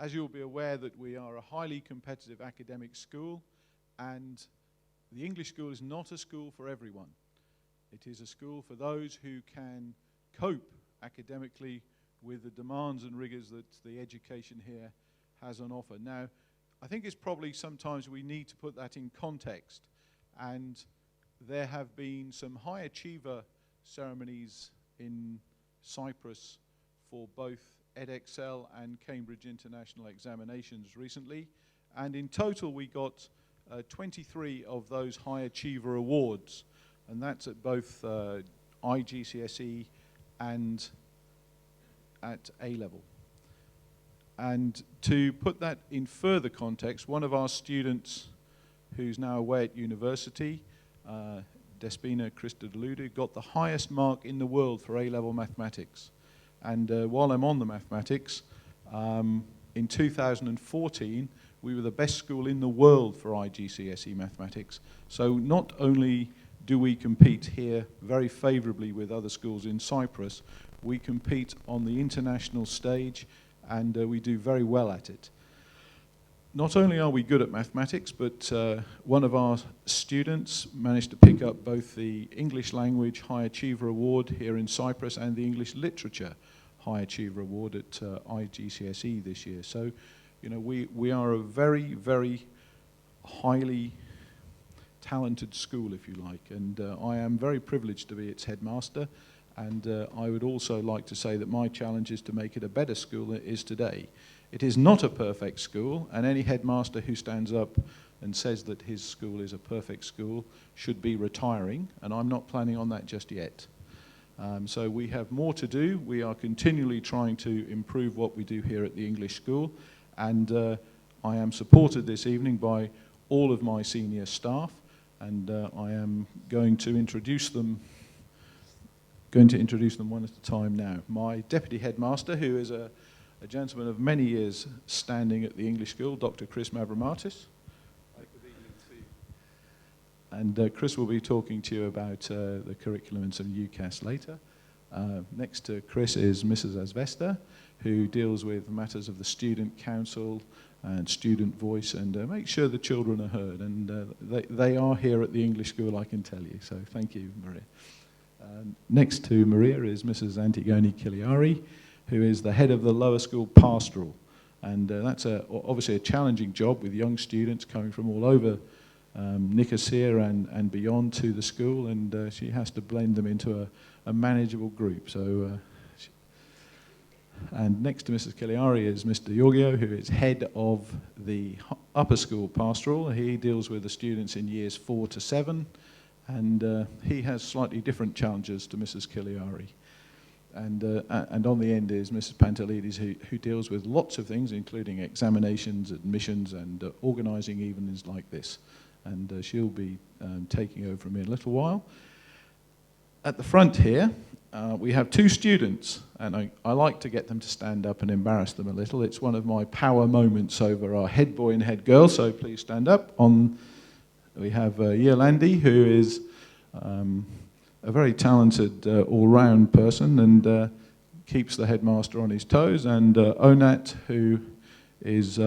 as you'll be aware, that we are a highly competitive academic school, and the English school is not a school for everyone. It is a school for those who can cope academically with the demands and rigors that the education here has on offer. Now, I think it's probably sometimes we need to put that in context, and there have been some high achiever ceremonies in Cyprus for both Edexcel and Cambridge International Examinations recently, and in total we got 23 of those high achiever awards, and that's at both IGCSE and at A-level. And to put that in further context, one of our students who's now away at university, Despina Christodoulou, got the highest mark in the world for A-level mathematics. And while I'm on the mathematics, in 2014, we were the best school in the world for IGCSE mathematics. So not only do we compete here very favorably with other schools in Cyprus, we compete on the international stage, and we do very well at it. Not only are we good at mathematics, but one of our students managed to pick up both the English Language High Achiever Award here in Cyprus and the English Literature High Achiever Award at IGCSE this year. So, you know, we are a very, very highly talented school, if you like, and I am very privileged to be its headmaster, and I would also like to say that my challenge is to make it a better school than it is today. It is not a perfect school, and any headmaster who stands up and says that his school is a perfect school should be retiring, and I'm not planning on that just yet. So we have more to do. We are continually trying to improve what we do here at the English school, and I am supported this evening by all of my senior staff, and I am going to introduce them one at a time now. My deputy headmaster, who is a gentleman of many years standing at the English school, Dr. Chris Mavromatis. Good evening to you. And Chris will be talking to you about the curriculum and some UCAS later. Next to Chris is Mrs. Asvesta, who deals with matters of the student council and student voice, and make sure the children are heard. And they are here at the English school, I can tell you. So thank you, Maria. Next to Maria is Mrs. Antigone Kiliari, who is the head of the lower school pastoral. And that's obviously a challenging job with young students coming from all over Nicosia and beyond to the school, and she has to blend them into a manageable group. So, and next to Mrs. Kiliari is Mr. Yorgio, who is head of the upper school pastoral. He deals with the students in years 4 to 7, and he has slightly different challenges to Mrs. Kiliari. And on the end is Mrs. Pantelides, who deals with lots of things, including examinations, admissions, and organising evenings like this. And she'll be taking over from me in a little while. At the front here, we have 2 students, and I like to get them to stand up and embarrass them a little. It's one of my power moments over our head boy and head girl, so please stand up. We have Yolandi, who is a very talented all-round person and keeps the headmaster on his toes, and Onat, who is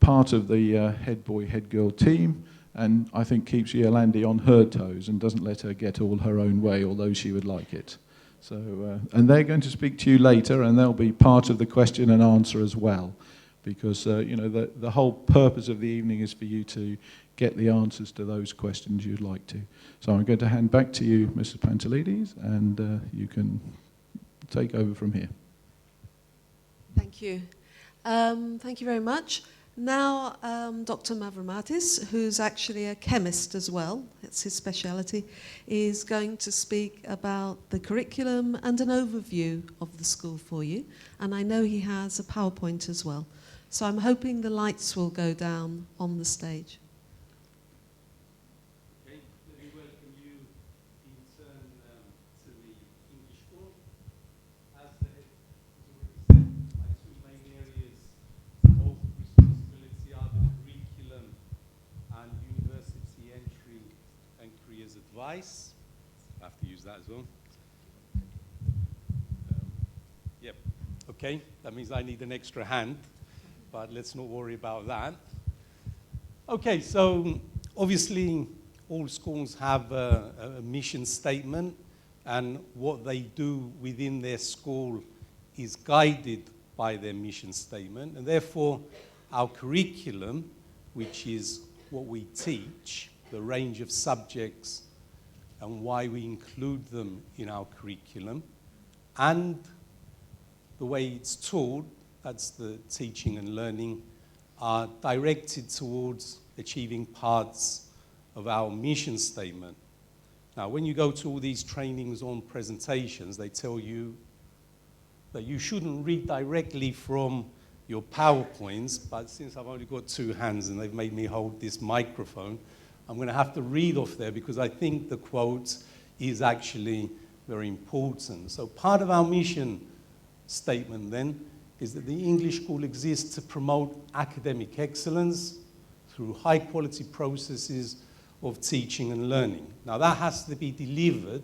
part of the head boy, head girl team, and I think keeps Yolandi on her toes and doesn't let her get all her own way, although she would like it. So, and they're going to speak to you later, and they'll be part of the question and answer as well, because you know, the whole purpose of the evening is for you to get the answers to those questions you'd like to. So I'm going to hand back to you, Mrs. Pantelides, and you can take over from here. Thank you. Thank you very much. Now, Dr. Mavromatis, who's actually a chemist as well, it's his speciality, is going to speak about the curriculum and an overview of the school for you. And I know he has a PowerPoint as well. So I'm hoping the lights will go down on the stage. Advice. I have to use that as well. Yep. Okay, that means I need an extra hand, but let's not worry about that. Okay, so obviously all schools have a mission statement, and what they do within their school is guided by their mission statement, and therefore our curriculum, which is what we teach, the range of subjects and why we include them in our curriculum, and the way it's taught, that's the teaching and learning, are directed towards achieving parts of our mission statement. Now, when you go to all these trainings on presentations, they tell you that you shouldn't read directly from your PowerPoints, but since I've only got two hands and they've made me hold this microphone, I'm going to have to read off there because I think the quote is actually very important. So part of our mission statement then is that the English school exists to promote academic excellence through high quality processes of teaching and learning. Now that has to be delivered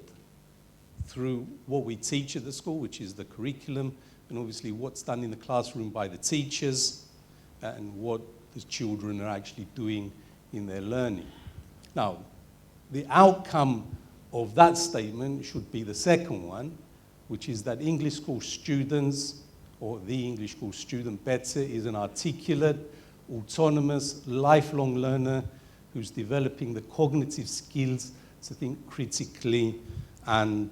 through what we teach at the school, which is the curriculum, and obviously what's done in the classroom by the teachers and what the children are actually doing in their learning. Now, the outcome of that statement should be the second one, which is that English school students, or the English school student better, is an articulate, autonomous, lifelong learner who's developing the cognitive skills to think critically and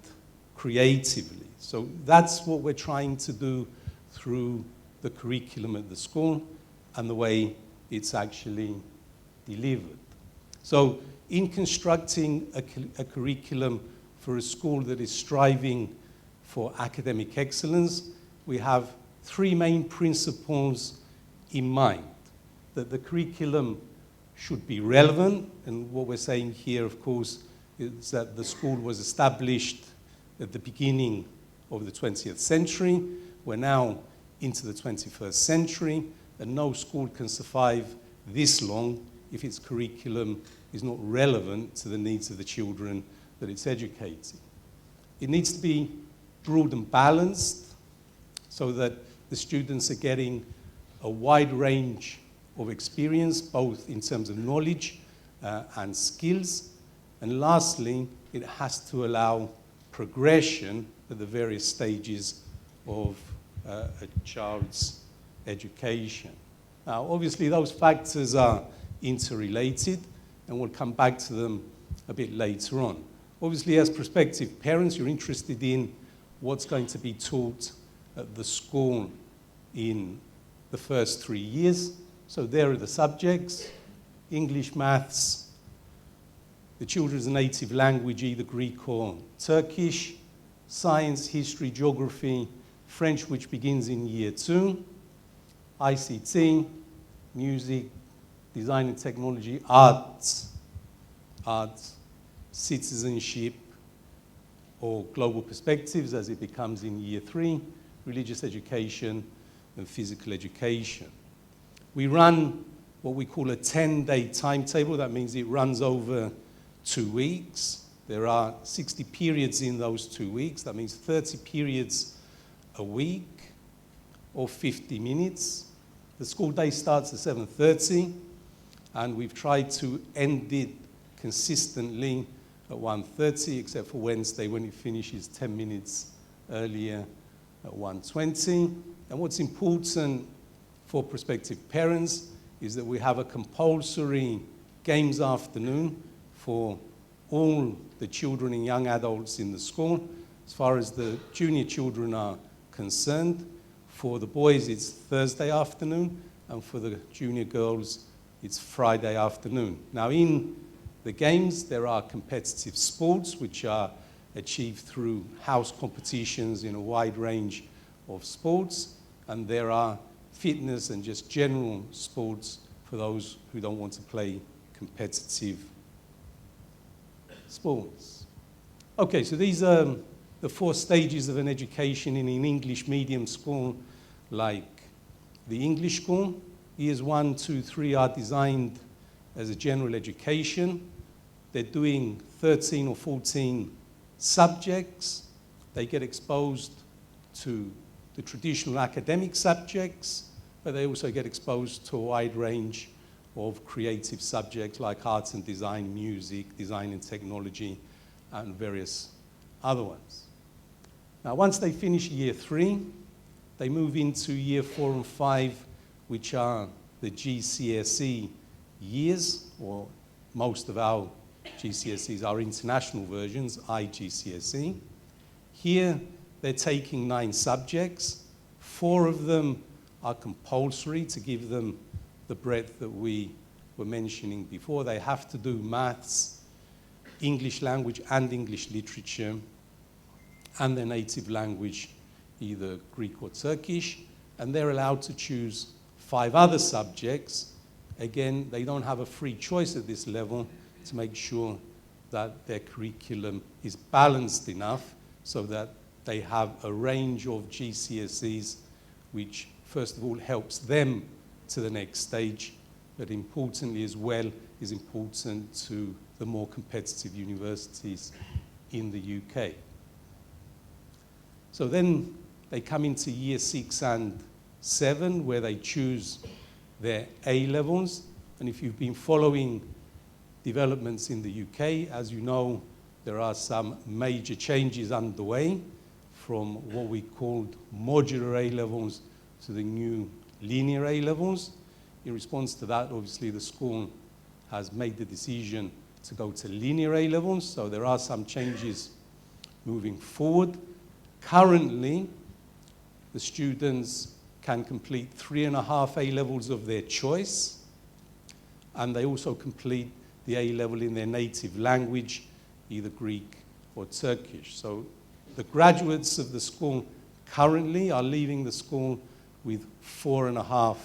creatively. So that's what we're trying to do through the curriculum at the school and the way it's actually delivered. So in constructing a curriculum for a school that is striving for academic excellence, we have three main principles in mind. That the curriculum should be relevant, and what we're saying here, of course, is that the school was established at the beginning of the 20th century. We're now into the 21st century, and no school can survive this long if its curriculum is not relevant to the needs of the children that it's educating. It needs to be broad and balanced so that the students are getting a wide range of experience, both in terms of knowledge and skills. And lastly, it has to allow progression at the various stages of a child's education. Now, obviously, those factors are interrelated, and we'll come back to them a bit later on. Obviously, as prospective parents, you're interested in what's going to be taught at the school in the first 3 years. So there are the subjects: English, maths, the children's native language, either Greek or Turkish, science, history, geography, French, which begins in year 2, ICT, music, design and technology, arts, citizenship, or global perspectives as it becomes in year 3, religious education, and physical education. We run what we call a 10-day timetable. That means it runs over 2 weeks. There are 60 periods in those 2 weeks. That means 30 periods a week, or 50 minutes. The school day starts at 7:30, and we've tried to end it consistently at 1:30, except for Wednesday when it finishes 10 minutes earlier at 1:20. And what's important for prospective parents is that we have a compulsory games afternoon for all the children and young adults in the school. As far as the junior children are concerned, for the boys it's Thursday afternoon, and for the junior girls it's Friday afternoon. Now in the games there are competitive sports which are achieved through house competitions in a wide range of sports, and there are fitness and just general sports for those who don't want to play competitive sports. Okay, so these are the 4 stages of an education in an English medium school like the English school. Years 1, 2, 3 are designed as a general education. They're doing 13 or 14 subjects. They get exposed to the traditional academic subjects, but they also get exposed to a wide range of creative subjects like arts and design, music, design and technology, and various other ones. Now, once they finish year 3, they move into year 4 and 5, which are the GCSE years, or most of our GCSEs are international versions, IGCSE. Here, they're taking 9 subjects. 4 of them are compulsory to give them the breadth that we were mentioning before. They have to do maths, English language and English literature, and their native language, either Greek or Turkish, and they're allowed to choose 5 other subjects. Again, they don't have a free choice at this level to make sure that their curriculum is balanced enough so that they have a range of GCSEs which, first of all, helps them to the next stage, but importantly as well, is important to the more competitive universities in the UK. So then they come into year 6 and 7, where they choose their A levels. And if you've been following developments in the UK, as you know, there are some major changes underway from what we called modular A levels to the new linear A levels. In response to that, obviously, the school has made the decision to go to linear A levels, so there are some changes moving forward. Currently, the students can complete 3.5 A levels of their choice, and they also complete the A level in their native language, either Greek or Turkish. So the graduates of the school currently are leaving the school with 4.5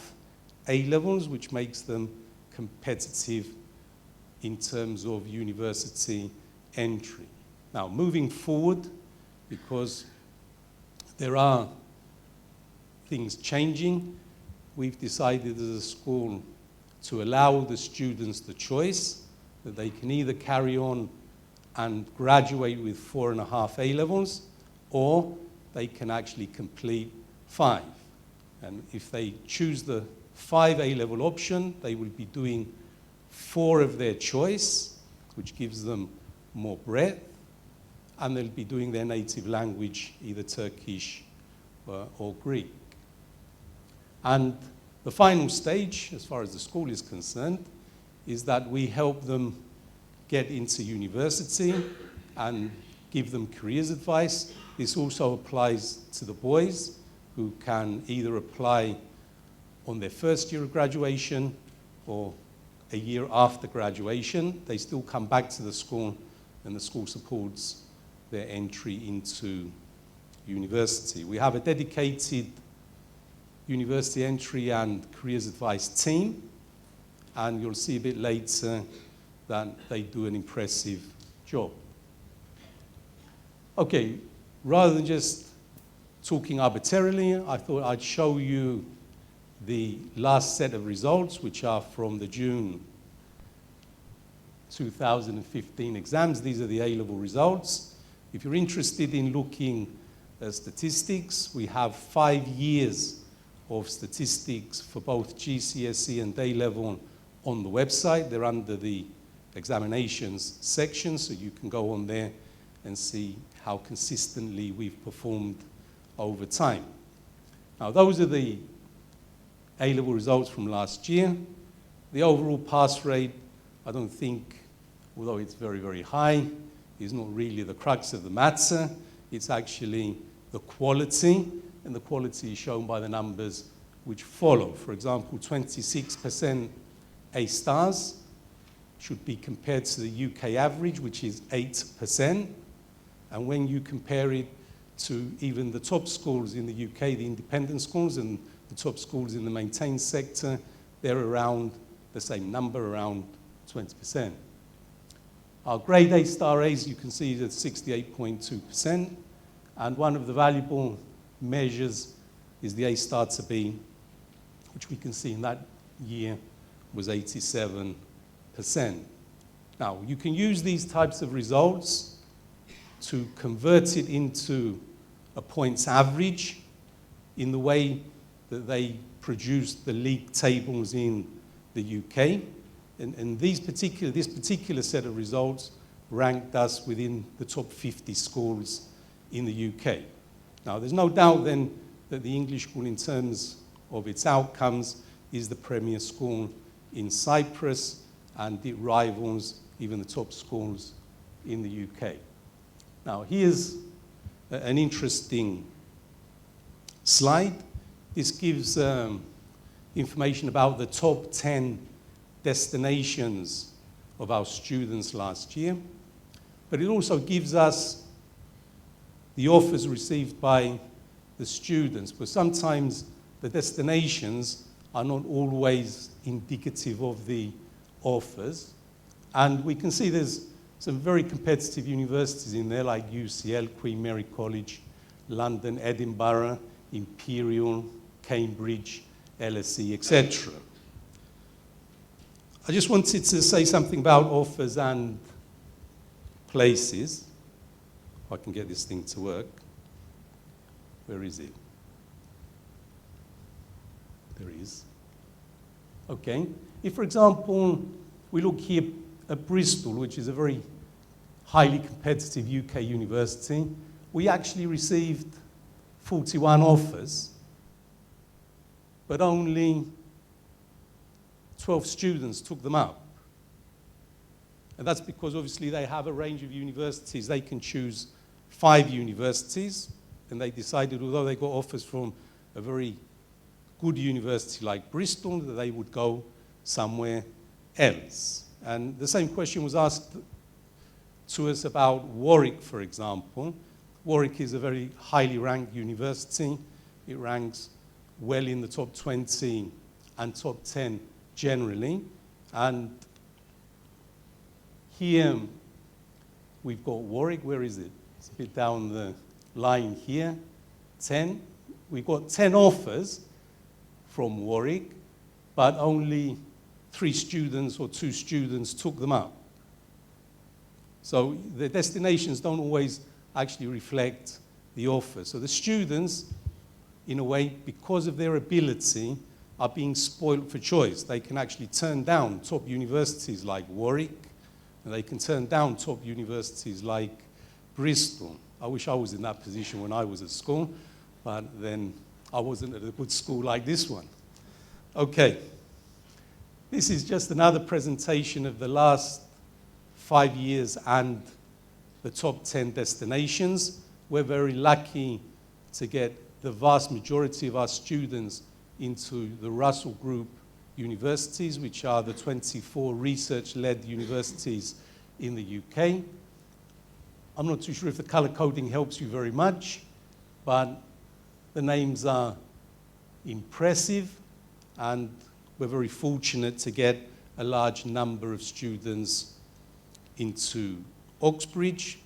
A levels, which makes them competitive in terms of university entry. Now, moving forward, because there are things changing, we've decided as a school to allow the students the choice that they can either carry on and graduate with 4.5 A levels, or they can actually complete 5. And if they choose the 5 A level option, they will be doing 4 of their choice, which gives them more breadth, and they'll be doing their native language, either Turkish or Greek. And the final stage, as far as the school is concerned, is that we help them get into university and give them careers advice. This also applies to the boys, who can either apply on their first year of graduation or a year after graduation. They still come back to the school, and the school supports their entry into university. We have a dedicated university entry and careers advice team, and you'll see a bit later that they do an impressive job. Okay, rather than just talking arbitrarily, I thought I'd show you the last set of results, which are from the June 2015 exams. These are the A-level results. If you're interested in looking at statistics, we have 5 years of statistics for both GCSE and A-level on the website. They're under the examinations section, so you can go on there and see how consistently we've performed over time. Now, those are the A-level results from last year. The overall pass rate, I don't think, although it's very, very high, is not really the crux of the matter. It's actually the quality, and the quality is shown by the numbers which follow. For example, 26% A stars should be compared to the UK average, which is 8%. And when you compare it to even the top schools in the UK, the independent schools, and the top schools in the maintained sector, they're around the same number, around 20%. Our grade A star A's, you can see, is at 68.2%. And one of the valuable measures is the A star to B, which we can see in that year was 87%. Now, you can use these types of results to convert it into a points average, in the way that they produced the league tables in the UK. And this particular set of results ranked us within the top 50 schools in the UK. Now, there's no doubt then that the English school, in terms of its outcomes, is the premier school in Cyprus, and it rivals even the top schools in the UK. Now, here's an interesting slide. This gives information about the top 10 destinations of our students last year, but it also gives us the offers received by the students, but sometimes the destinations are not always indicative of the offers. And we can see there's some very competitive universities in there, like UCL, Queen Mary College, London, Edinburgh, Imperial, Cambridge, LSE, etc. I just wanted to say something about offers and places. If I can get this thing to work. Where is it? There it is. Okay. If, for example, we look here at Bristol, which is a very highly competitive UK university, we actually received 41 offers, but only 12 students took them up. And that's because obviously they have a range of universities. They can choose 5 universities, and they decided, although they got offers from a very good university like Bristol, that they would go somewhere else. And the same question was asked to us about Warwick, for example. Warwick is a very highly ranked university. It ranks well in the top 20 and top 10 generally. And here we've got Warwick. Where is it? It's a bit down the line here. 10. We've got 10 offers from Warwick, but only 3 students or 2 students took them up. So the destinations don't always actually reflect the offer. So the students, in a way, because of their ability, are being spoiled for choice. They can actually turn down top universities like Warwick, and they can turn down top universities like Bristol. I wish I was in that position when I was at school, but then I wasn't at a good school like this one. Okay. This is just another presentation of the last 5 years and the top 10 destinations. We're very lucky to get the vast majority of our students into the Russell Group universities, which are the 24 research-led universities in the UK. I'm not too sure if the color coding helps you very much, but the names are impressive, and we're very fortunate to get a large number of students into Oxbridge,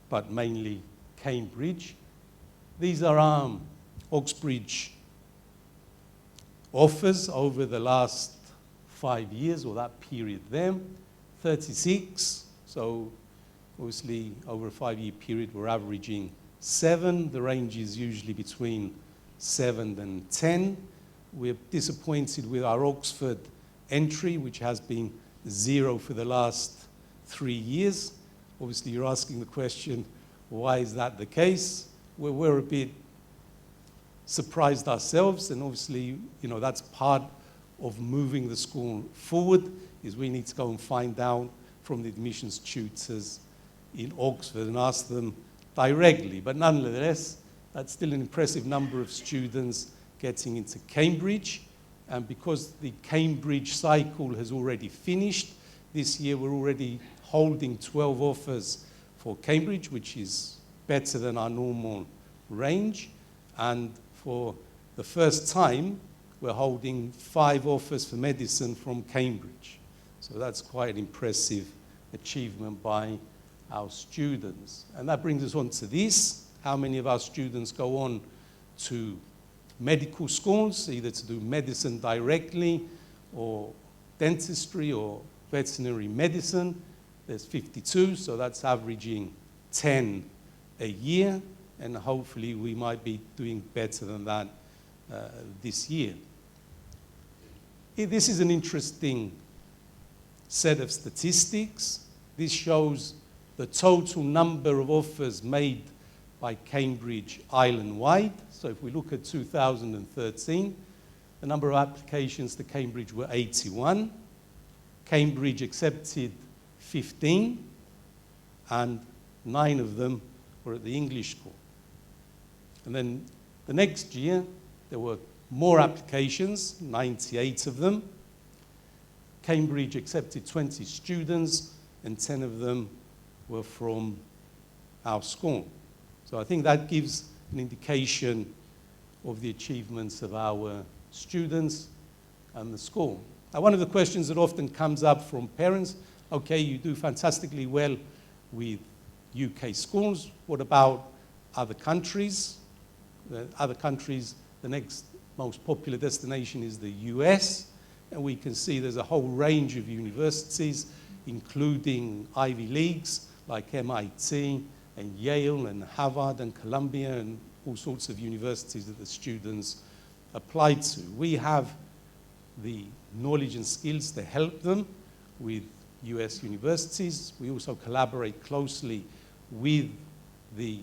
but mainly Cambridge. These are our Oxbridge offers over the last 5 years, or that period there. 36, so obviously over a 5-year period we're averaging 7. The range is usually between 7 and 10. We're disappointed with our Oxford entry, which has been 0 for the last 3 years. Obviously, you're asking the question, why is that the case? We're a bit surprised ourselves, and obviously, that's part of moving the school forward, is we need to go and find out from the admissions tutors in Oxford and ask them directly. But nonetheless, that's still an impressive number of students getting into Cambridge. And because the Cambridge cycle has already finished, this year we're already holding 12 offers for Cambridge, which is better than our normal range. And for the first time, we're holding 5 offers for medicine from Cambridge. So that's quite an impressive achievement by our students. And that brings us on to this. How many of our students go on to medical schools, either to do medicine directly, or dentistry, or veterinary medicine? There's 52, so that's averaging 10 a year, and hopefully we might be doing better than that this year. This is an interesting set of statistics. This shows the total number of offers made by Cambridge island-wide. So if we look at 2013, the number of applications to Cambridge were 81. Cambridge accepted 15, and 9 of them were at the English school. And then the next year, there were more applications, 98 of them. Cambridge accepted 20 students, and 10 of them were from our school. So I think that gives an indication of the achievements of our students and the school. Now, one of the questions that often comes up from parents, okay, you do fantastically well with UK schools. What about other countries? Other countries, the next most popular destination is the US. And we can see there's a whole range of universities, including Ivy Leagues like MIT and Yale and Harvard and Columbia and all sorts of universities that the students apply to. We have the knowledge and skills to help them with US universities. We also collaborate closely with the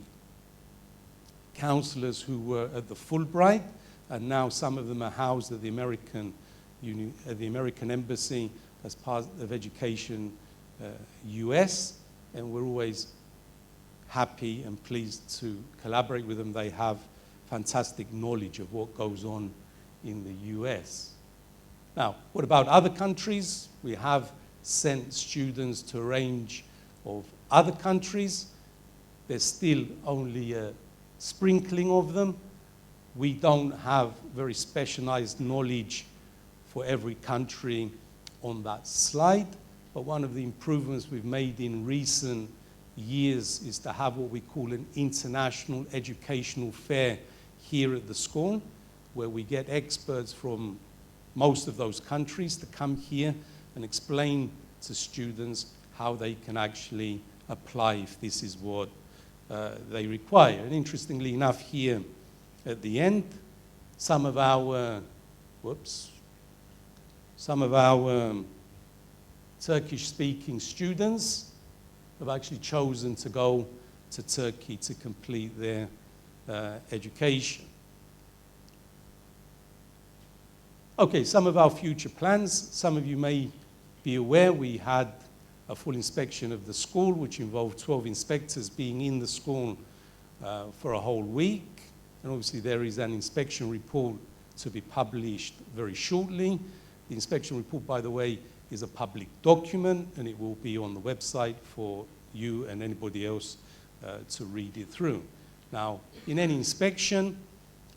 counselors who were at the Fulbright, and now some of them are housed at the American Embassy as part of Education US, and we're always happy and pleased to collaborate with them. They have fantastic knowledge of what goes on in the US. Now, what about other countries? We have sent students to a range of other countries. There's still only a sprinkling of them. We don't have very specialized knowledge for every country on that slide, but one of the improvements we've made in recent years is to have what we call an international educational fair here at the school, where we get experts from most of those countries to come here and explain to students how they can actually apply if this is what they require. And interestingly enough, here at the end, some of our Turkish-speaking students have actually chosen to go to Turkey to complete their education. Okay, some of our future plans. Some of you may be aware we had a full inspection of the school, which involved 12 inspectors being in the school for a whole week. And obviously there is an inspection report to be published very shortly. The inspection report, by the way, is a public document, and it will be on the website for you and anybody else to read it through. Now, in any inspection,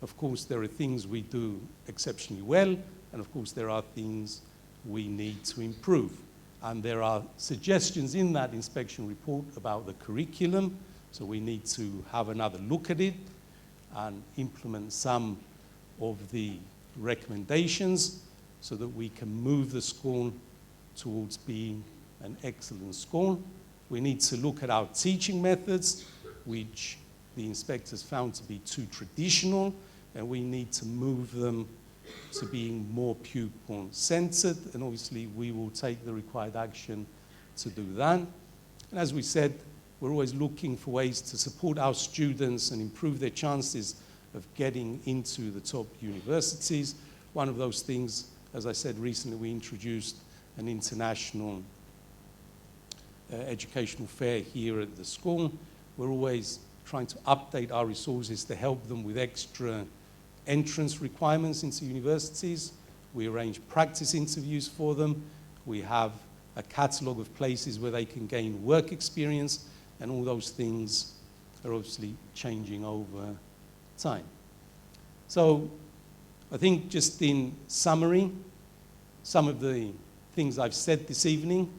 of course, there are things we do exceptionally well, and of course, there are things we need to improve. And there are suggestions in that inspection report about the curriculum, so we need to have another look at it and implement some of the recommendations so that we can move the school towards being an excellent school. We need to look at our teaching methods, which the inspectors found to be too traditional, and we need to move them to being more pupil-centered, and obviously we will take the required action to do that. And as we said, we're always looking for ways to support our students and improve their chances of getting into the top universities. One of those things, as I said recently, we introduced an international educational fair here at the school. We're always trying to update our resources to help them with extra entrance requirements into universities. We arrange practice interviews for them. We have a catalogue of places where they can gain work experience, and all those things are obviously changing over time. So I think just in summary, some of the things I've said this evening,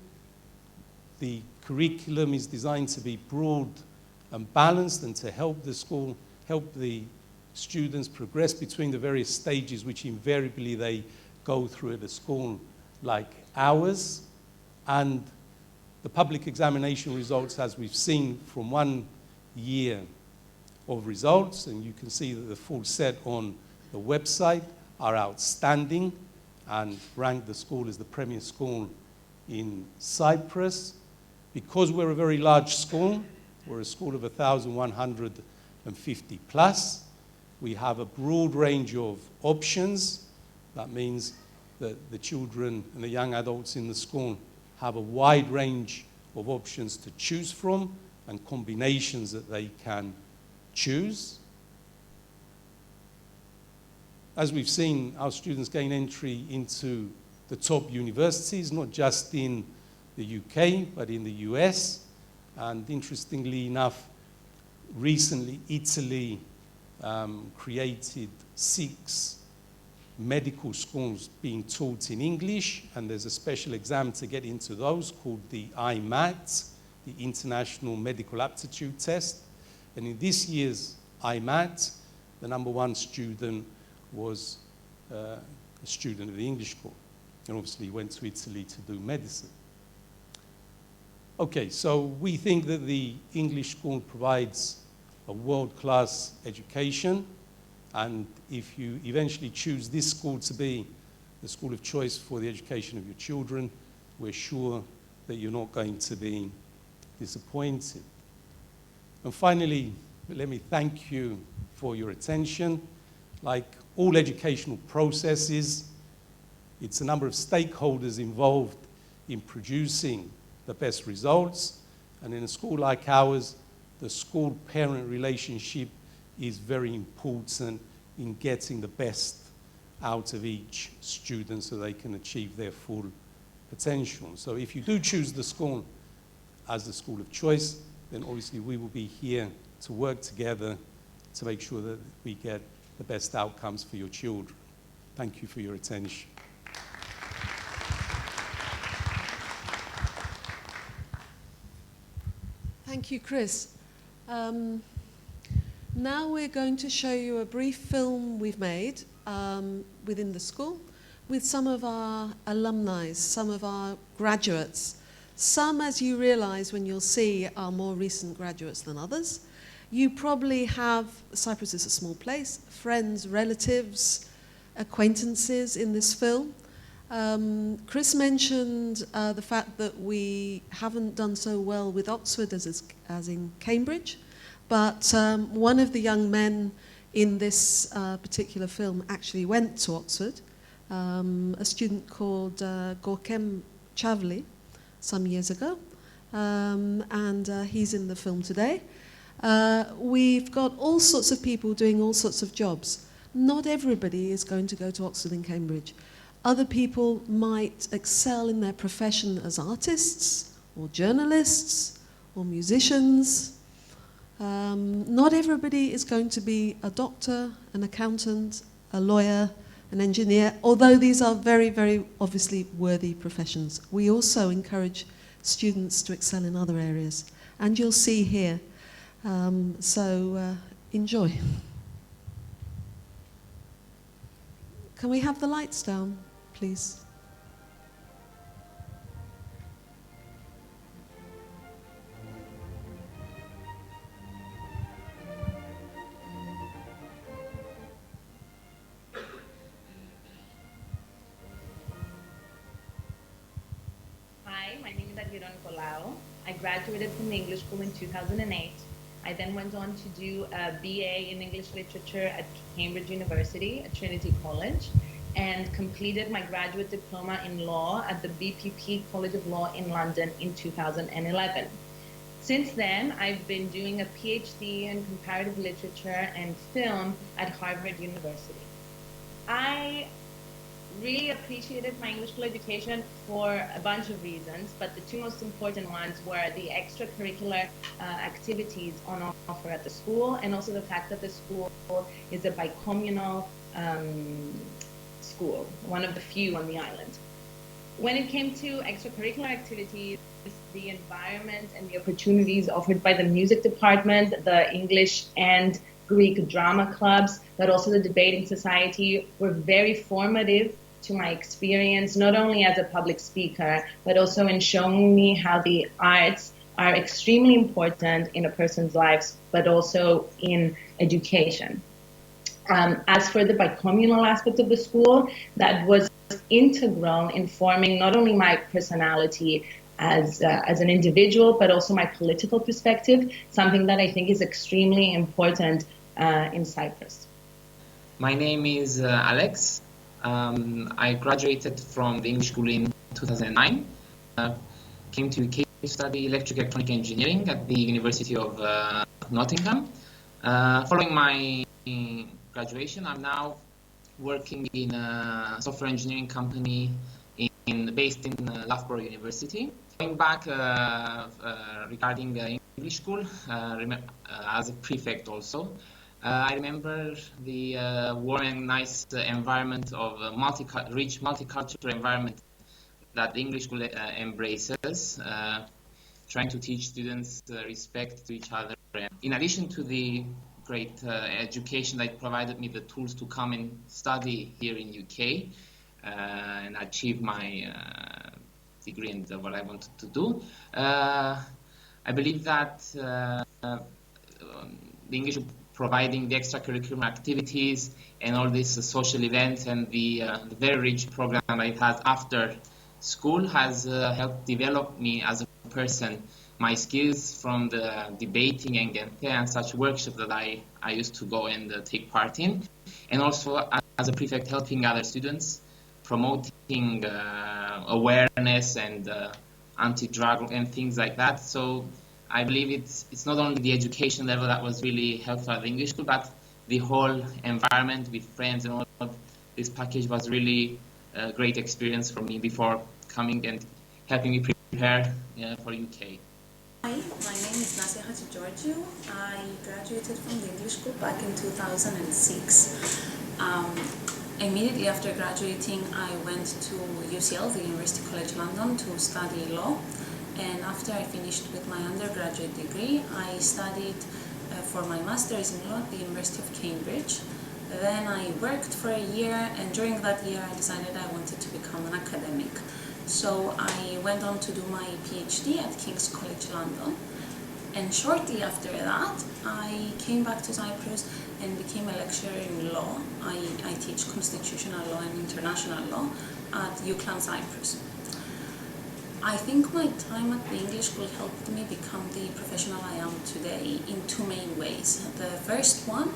the curriculum is designed to be broad and balanced and to help the school, help the students progress between the various stages which invariably they go through at a school like ours. And the public examination results, as we've seen from 1 year of results, and you can see that the full set on the website are outstanding and rank the school as the premier school in Cyprus. Because we're a very large school, we're a school of 1,150 plus, we have a broad range of options. That means that the children and the young adults in the school have a wide range of options to choose from and combinations that they can choose. As we've seen, our students gain entry into the top universities, not just in the UK, but in the US. And interestingly enough, recently Italy created 6 medical schools being taught in English, and there's a special exam to get into those called the IMAT, the International Medical Aptitude Test. And in this year's IMAT, the #1 student was a student of the English school, and obviously went to Italy to do medicine. Okay, so we think that the English school provides a world-class education, and if you eventually choose this school to be the school of choice for the education of your children, we're sure that you're not going to be disappointed. And finally, let me thank you for your attention. Like all educational processes, it's a number of stakeholders involved in producing the best results. And in a school like ours, the school-parent relationship is very important in getting the best out of each student so they can achieve their full potential. So if you do choose the school as the school of choice, then obviously we will be here to work together to make sure that we get the best outcomes for your children. Thank you for your attention. Thank you, Chris. Now we're going to show you a brief film we've made within the school with some of our alumni, some of our graduates. Some, as you realize when you'll see, are more recent graduates than others. You probably have, Cyprus is a small place, friends, relatives, acquaintances in this film. Chris mentioned the fact that we haven't done so well with Oxford as in Cambridge, but one of the young men in this particular film actually went to Oxford, a student called Gorkem Chavli, some years ago, and he's in the film today. We've got all sorts of people doing all sorts of jobs. Not everybody is going to go to Oxford and Cambridge. Other people might excel in their profession as artists or journalists or musicians. Not everybody is going to be a doctor, an accountant, a lawyer, an engineer, although these are very, very obviously worthy professions. We also encourage students to excel in other areas, and you'll see here. So enjoy. Can we have the lights down, please? Hi, my name is Adira Nicolau. I graduated from the English school in 2008. I then went on to do a BA in English Literature at Cambridge University at Trinity College, and completed my graduate diploma in law at the BPP College of Law in London in 2011. Since then, I've been doing a PhD in comparative literature and film at Harvard University. I really appreciated my English school education for a bunch of reasons, but the two most important ones were the extracurricular activities on offer at the school, and also the fact that the school is a bicommunal school, one of the few on the island. When it came to extracurricular activities, the environment and the opportunities offered by the music department, the English and Greek drama clubs, but also the debating society were very formative to my experience, not only as a public speaker, but also in showing me how the arts are extremely important in a person's lives, but also in education. As for the bicommunal aspect of the school, that was integral in forming not only my personality as an individual, but also my political perspective, something that I think is extremely important in Cyprus. My name is Alex. I graduated from the English school in 2009. Came to UK to study electrical electronic engineering at the University of Nottingham. Following my graduation, I'm now working in a software engineering company based in Loughborough University. Going back regarding the English school, as a prefect also, I remember the warm and nice environment of a rich multicultural environment that the English school embraces, trying to teach students respect to each other. In addition to the great education that provided me the tools to come and study here in UK and achieve my degree and what I wanted to do, I believe that the English providing the extracurricular activities and all these social events and the very rich program that it has after school has helped develop me as a person. My skills from the debating and such workshops that I used to go and take part in, and also as a prefect helping other students, promoting awareness and anti-drug and things like that. So I believe it's not only the education level that was really helpful at the English school, but the whole environment with friends and all of this package was really a great experience for me before coming and helping me prepare for UK. Hi, my name is Nasia Haji Georgiou. I graduated from the English school back in 2006. Immediately after graduating, I went to UCL, the University College London, to study law. And after I finished with my undergraduate degree, I studied for my master's in law at the University of Cambridge. Then I worked for a year, and during that year I decided I wanted to become an academic. So I went on to do my PhD at King's College London, and shortly after that I came back to Cyprus and became a lecturer in law. I teach constitutional law and international law at UCLan Cyprus. I think my time at the English school helped me become the professional I am today in two main ways. The first one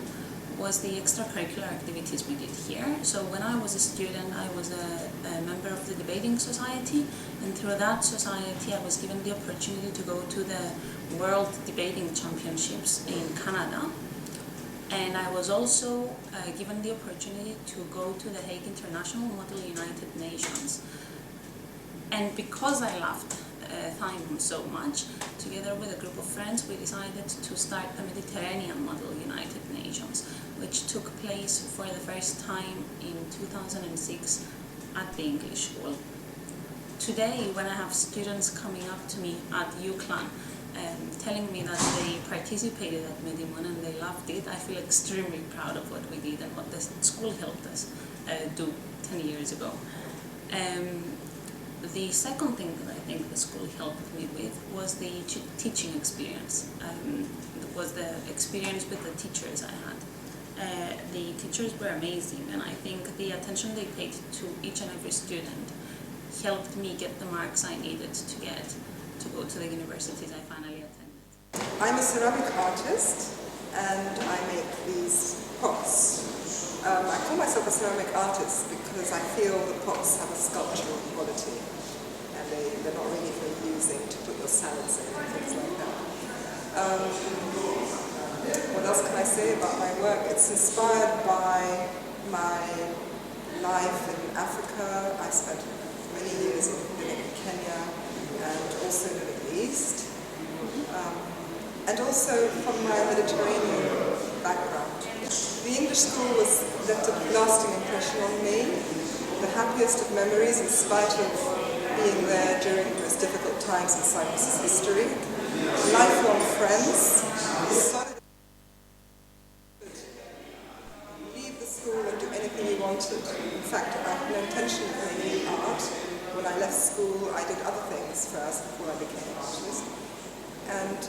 was the extracurricular activities we did here. So when I was a student, I was a member of the debating society, and through that society I was given the opportunity to go to the World Debating Championships in Canada. And I was also given the opportunity to go to the Hague International Model United Nations. And because I loved Thymon so much, together with a group of friends, we decided to start the Mediterranean Model United Nations, which took place for the first time in 2006 at the English school. Today, when I have students coming up to me at UCLan telling me that they participated at Medimon and they loved it, I feel extremely proud of what we did and what the school helped us do 10 years ago. The second thing that I think the school helped me with was the teaching experience. It was the experience with the teachers I had. The teachers were amazing, and I think the attention they paid to each and every student helped me get the marks I needed to get to go to the universities I finally attended. I'm a ceramic artist, and I make these pots. I call myself a ceramic artist because I feel the pots have a sculptural quality, and they're not really for using to put your salads in and things like that. What else can I say about my work? It's inspired by my life in Africa. I spent many years living in Kenya and also in the Middle East. And also from my Mediterranean background. The English school left a lasting impression on me. The happiest of memories in spite of being there during the most difficult times in Cyprus's history. Lifelong friends. Solid. Leave the school and do anything you wanted. In fact, I had no intention of doing art. When I left school, I did other things first before I became an artist. And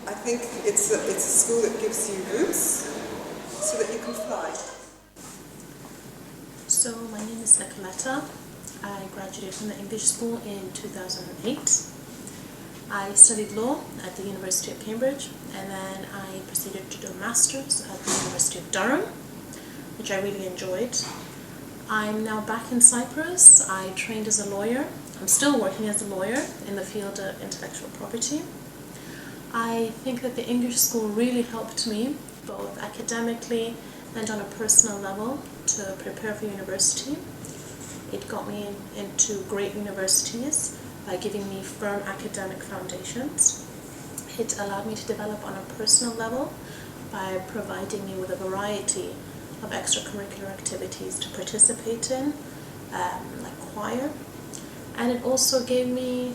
I think it's a school that gives you roots so that you can fly. is Nicoletta. I graduated from the English school in 2008. I studied law at the University of Cambridge, and then I proceeded to do a master's at the University of Durham, which I really enjoyed. I'm now back in Cyprus. I trained as a lawyer. I'm still working as a lawyer in the field of intellectual property. I think that the English school really helped me, both academically and on a personal level, to prepare for university. It got me into great universities by giving me firm academic foundations. It allowed me to develop on a personal level by providing me with a variety of extracurricular activities to participate in, like choir. And it also gave me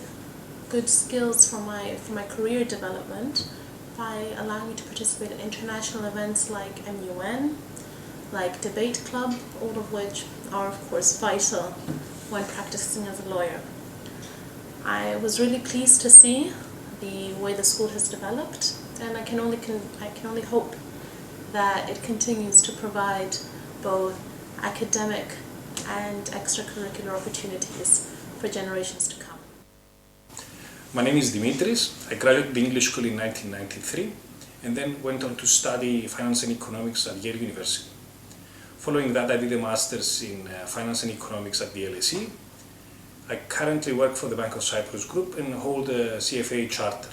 good skills for my career development by allowing me to participate in international events like MUN, like debate club, all of which are of course vital when practicing as a lawyer. I was really pleased to see the way the school has developed, and I can only hope that it continues to provide both academic and extracurricular opportunities for generations to come. My name is Dimitris. I graduated the English school in 1993 and then went on to study finance and economics at Yale University. Following that, I did a master's in finance and economics at the LSE. I currently work for the Bank of Cyprus Group and hold a CFA charter.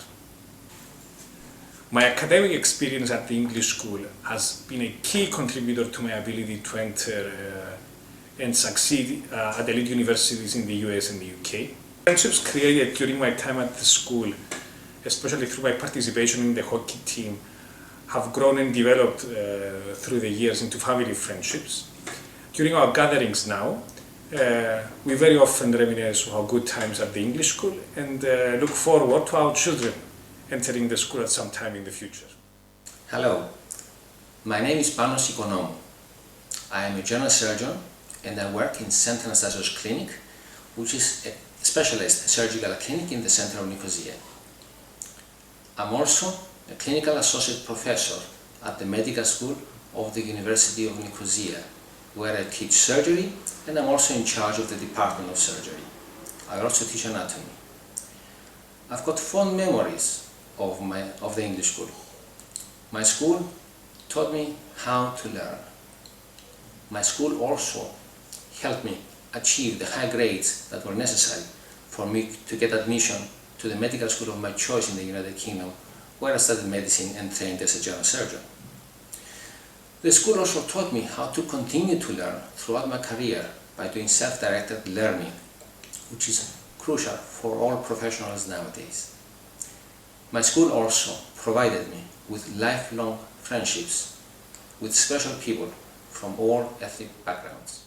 My academic experience at the English school has been a key contributor to my ability to enter and succeed at elite universities in the US and the UK. Friendships created during my time at the school, especially through my participation in the hockey team, have grown and developed through the years into family friendships. During our gatherings now, we very often reminisce of our good times at the English school and look forward to our children entering the school at some time in the future. Hello, my name is Panos Ikonomou. I am a general surgeon and I work in St. Anastasios Clinic, which is a specialized surgical clinic in the center of Nicosia. I'm also a clinical associate professor at the medical school of the University of Nicosia, where I teach surgery and I'm also in charge of the Department of Surgery. I also teach anatomy. I've got fond memories of the English school. My school taught me how to learn. My school also helped me achieve the high grades that were necessary for me to get admission to the medical school of my choice in the United Kingdom, where I studied medicine and trained as a general surgeon. The school also taught me how to continue to learn throughout my career by doing self-directed learning, which is crucial for all professionals nowadays. My school also provided me with lifelong friendships with special people from all ethnic backgrounds.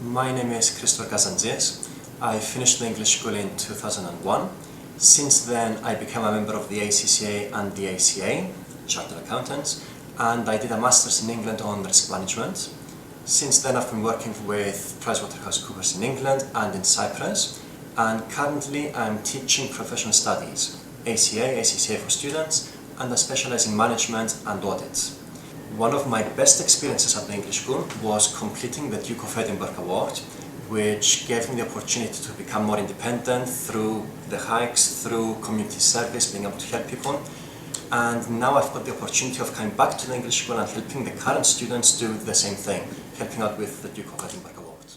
My name is Christos Kazantzis. I finished the English school in 2001. Since then, I became a member of the ACCA and the ACA, Chartered Accountants, and I did a master's in England on risk management. Since then, I've been working with PricewaterhouseCoopers in England and in Cyprus, and currently I'm teaching professional studies, ACA, ACCA for students, and I specialize in management and audit. One of my best experiences at the English school was completing the Duke of Edinburgh Award, which gave me the opportunity to become more independent through the hikes, through community service, being able to help people. And now I've got the opportunity of coming back to the English school and helping the current students do the same thing, helping out with the Duke of Edinburgh Award.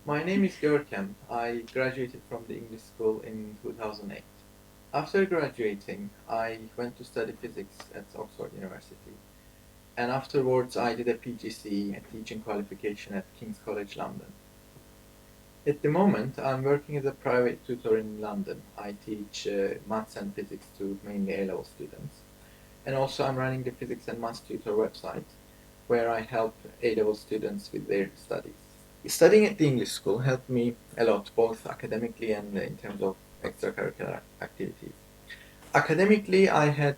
My name is Görkem. I graduated from the English school in 2008. After graduating, I went to study physics at Oxford University. And afterwards, I did a PGC, a teaching qualification at King's College London. At the moment, I'm working as a private tutor in London. I teach maths and physics to mainly A-level students. And also I'm running the physics and maths tutor website, where I help A-level students with their studies. Studying at the English school helped me a lot, both academically and in terms of extracurricular activities. Academically, I had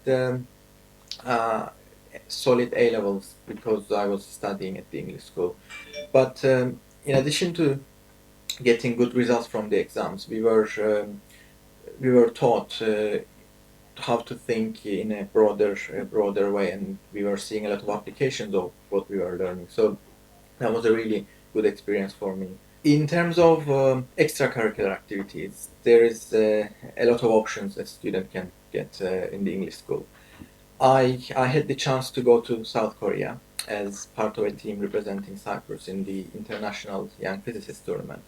solid A-levels because I was studying at the English school. But in addition to getting good results from the exams, we were taught how to think in a broader way, and we were seeing a lot of applications of what we were learning. So That was a really good experience for me. In terms of extracurricular activities, there is a lot of options a student can get in the English school. I had the chance to go to South Korea as part of a team representing Cyprus in the International Young Physicists Tournament.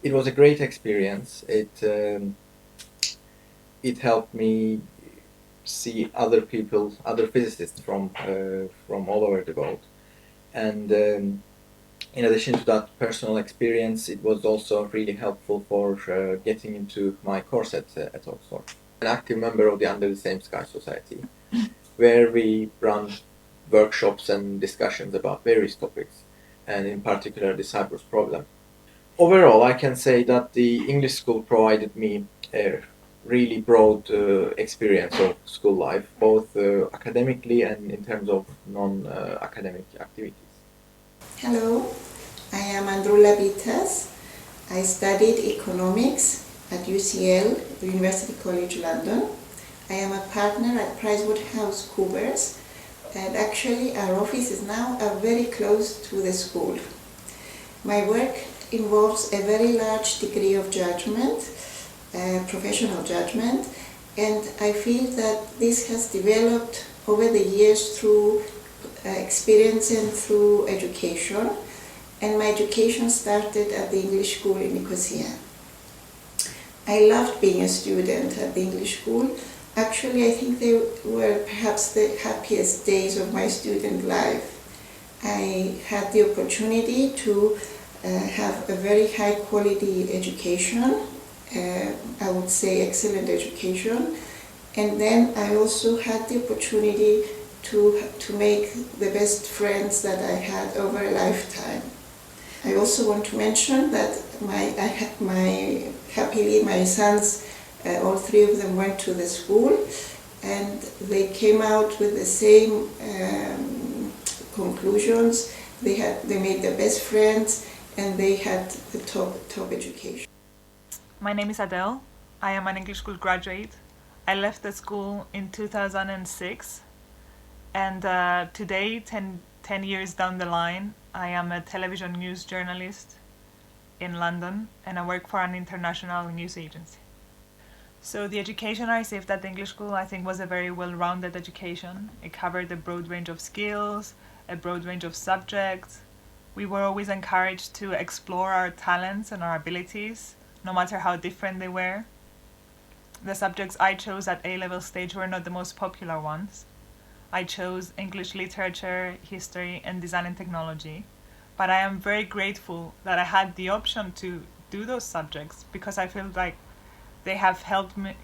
It was a great experience. It helped me see other people, other physicists from all over the world, and in addition to that personal experience, it was also really helpful for getting into my course at Oxford. An active member of the Under the Same Sky Society, where we run workshops and discussions about various topics, and in particular the Cyprus problem. Overall, I can say that the English school provided me a really broad experience of school life, both academically and in terms of non-academic activities. Hello, I am Androula Bitas. I studied economics at UCL, University College London. I am a partner at PricewaterhouseCoopers, and actually our office is now very close to the school. My work involves a very large degree of judgment, professional judgment, and I feel that this has developed over the years through experience and through education, and my education started at the English school in Nicosia. I loved being a student at the English school. Actually, I think they were perhaps the happiest days of my student life. I had the opportunity to have a very high quality education, I would say excellent education, and then I also had the opportunity to make the best friends that I had over a lifetime. I also want to mention that happily my sons, all three of them went to the school, and they came out with the same conclusions. They made the best friends, and they had the top education. My name is Adele. I am an English school graduate. I left the school in 2006, and today, 10 years down the line, I am a television news journalist in London, and I work for an international news agency. So the education I received at the English school, I think, was a very well-rounded education. It covered a broad range of skills, a broad range of subjects. We were always encouraged to explore our talents and our abilities, no matter how different they were. The subjects I chose at A-level stage were not the most popular ones. I chose English literature, history, and design and technology. But I am very grateful that I had the option to do those subjects, because I feel like they have helped me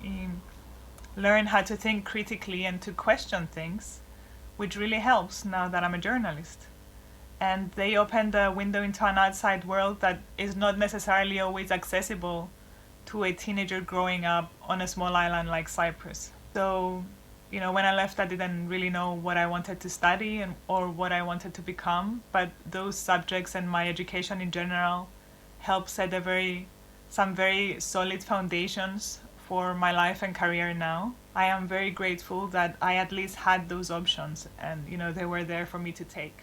learn how to think critically and to question things, which really helps now that I'm a journalist. And they opened a window into an outside world that is not necessarily always accessible to a teenager growing up on a small island like Cyprus. So, when I left, I didn't really know what I wanted to study or what I wanted to become, but those subjects and my education in general helped set some very solid foundations for my life and career now. I am very grateful that I at least had those options, and they were there for me to take.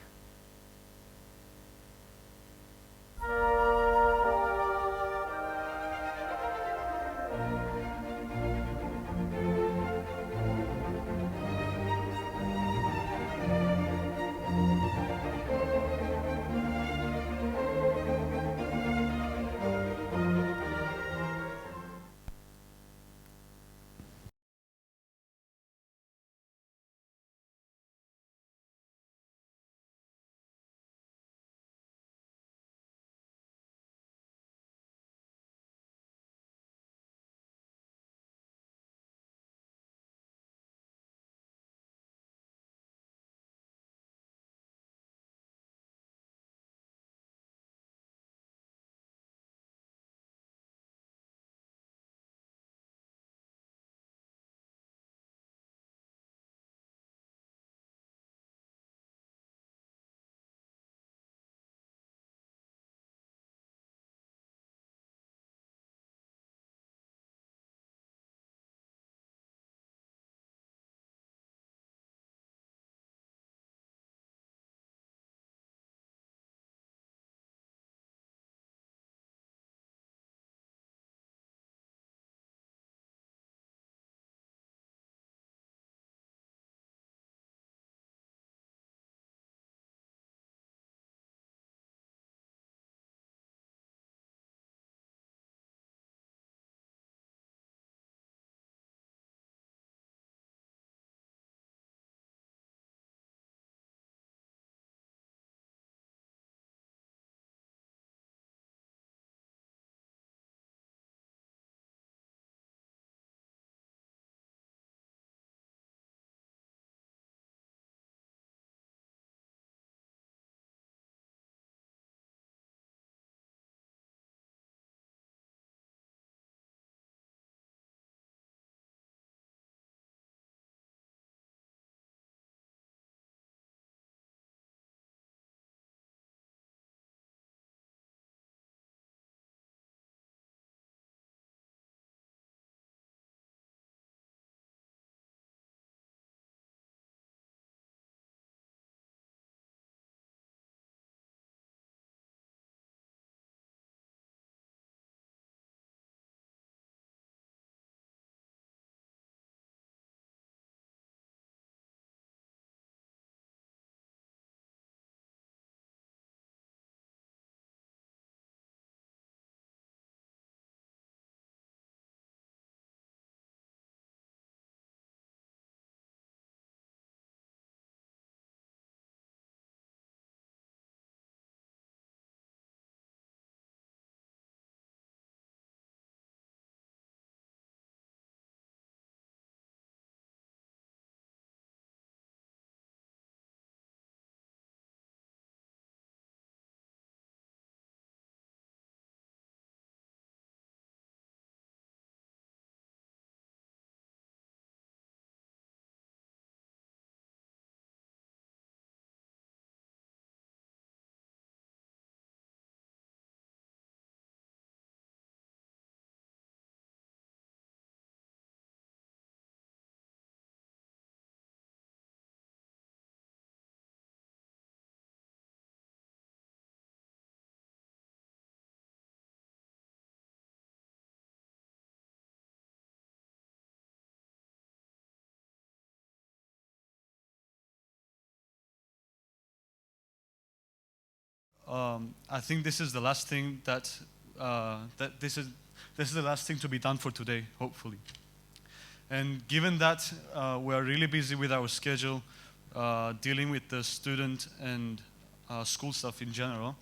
I think this is the last thing this is the last thing to be done for today, hopefully. And given that we are really busy with our schedule, dealing with the student and school stuff in general,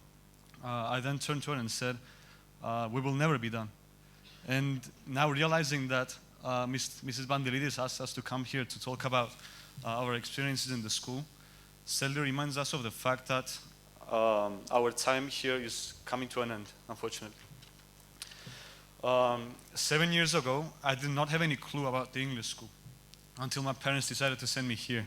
I then turned to her and said, we will never be done. And now realizing that Mrs. Bandelidis asked us to come here to talk about our experiences in the school, sadly reminds us of the fact that our time here is coming to an end, unfortunately. 7 years ago, I did not have any clue about the English school until my parents decided to send me here.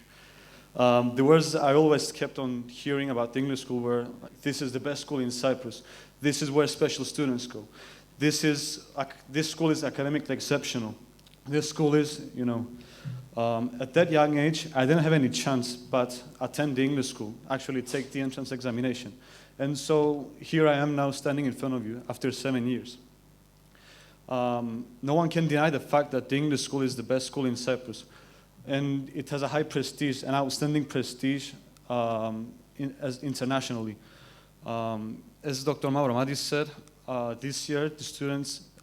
The words I always kept on hearing about the English school were, like, this is the best school in Cyprus. This is where special students go. This school is academically exceptional. This school is, you know, at that young age, I didn't have any chance but attend the English school, actually take the entrance examination. And so here I am now standing in front of you after 7 years. No one can deny the fact that the English school is the best school in Cyprus. And it has a high prestige, an outstanding prestige internationally. As Dr. Mavromatis said, this year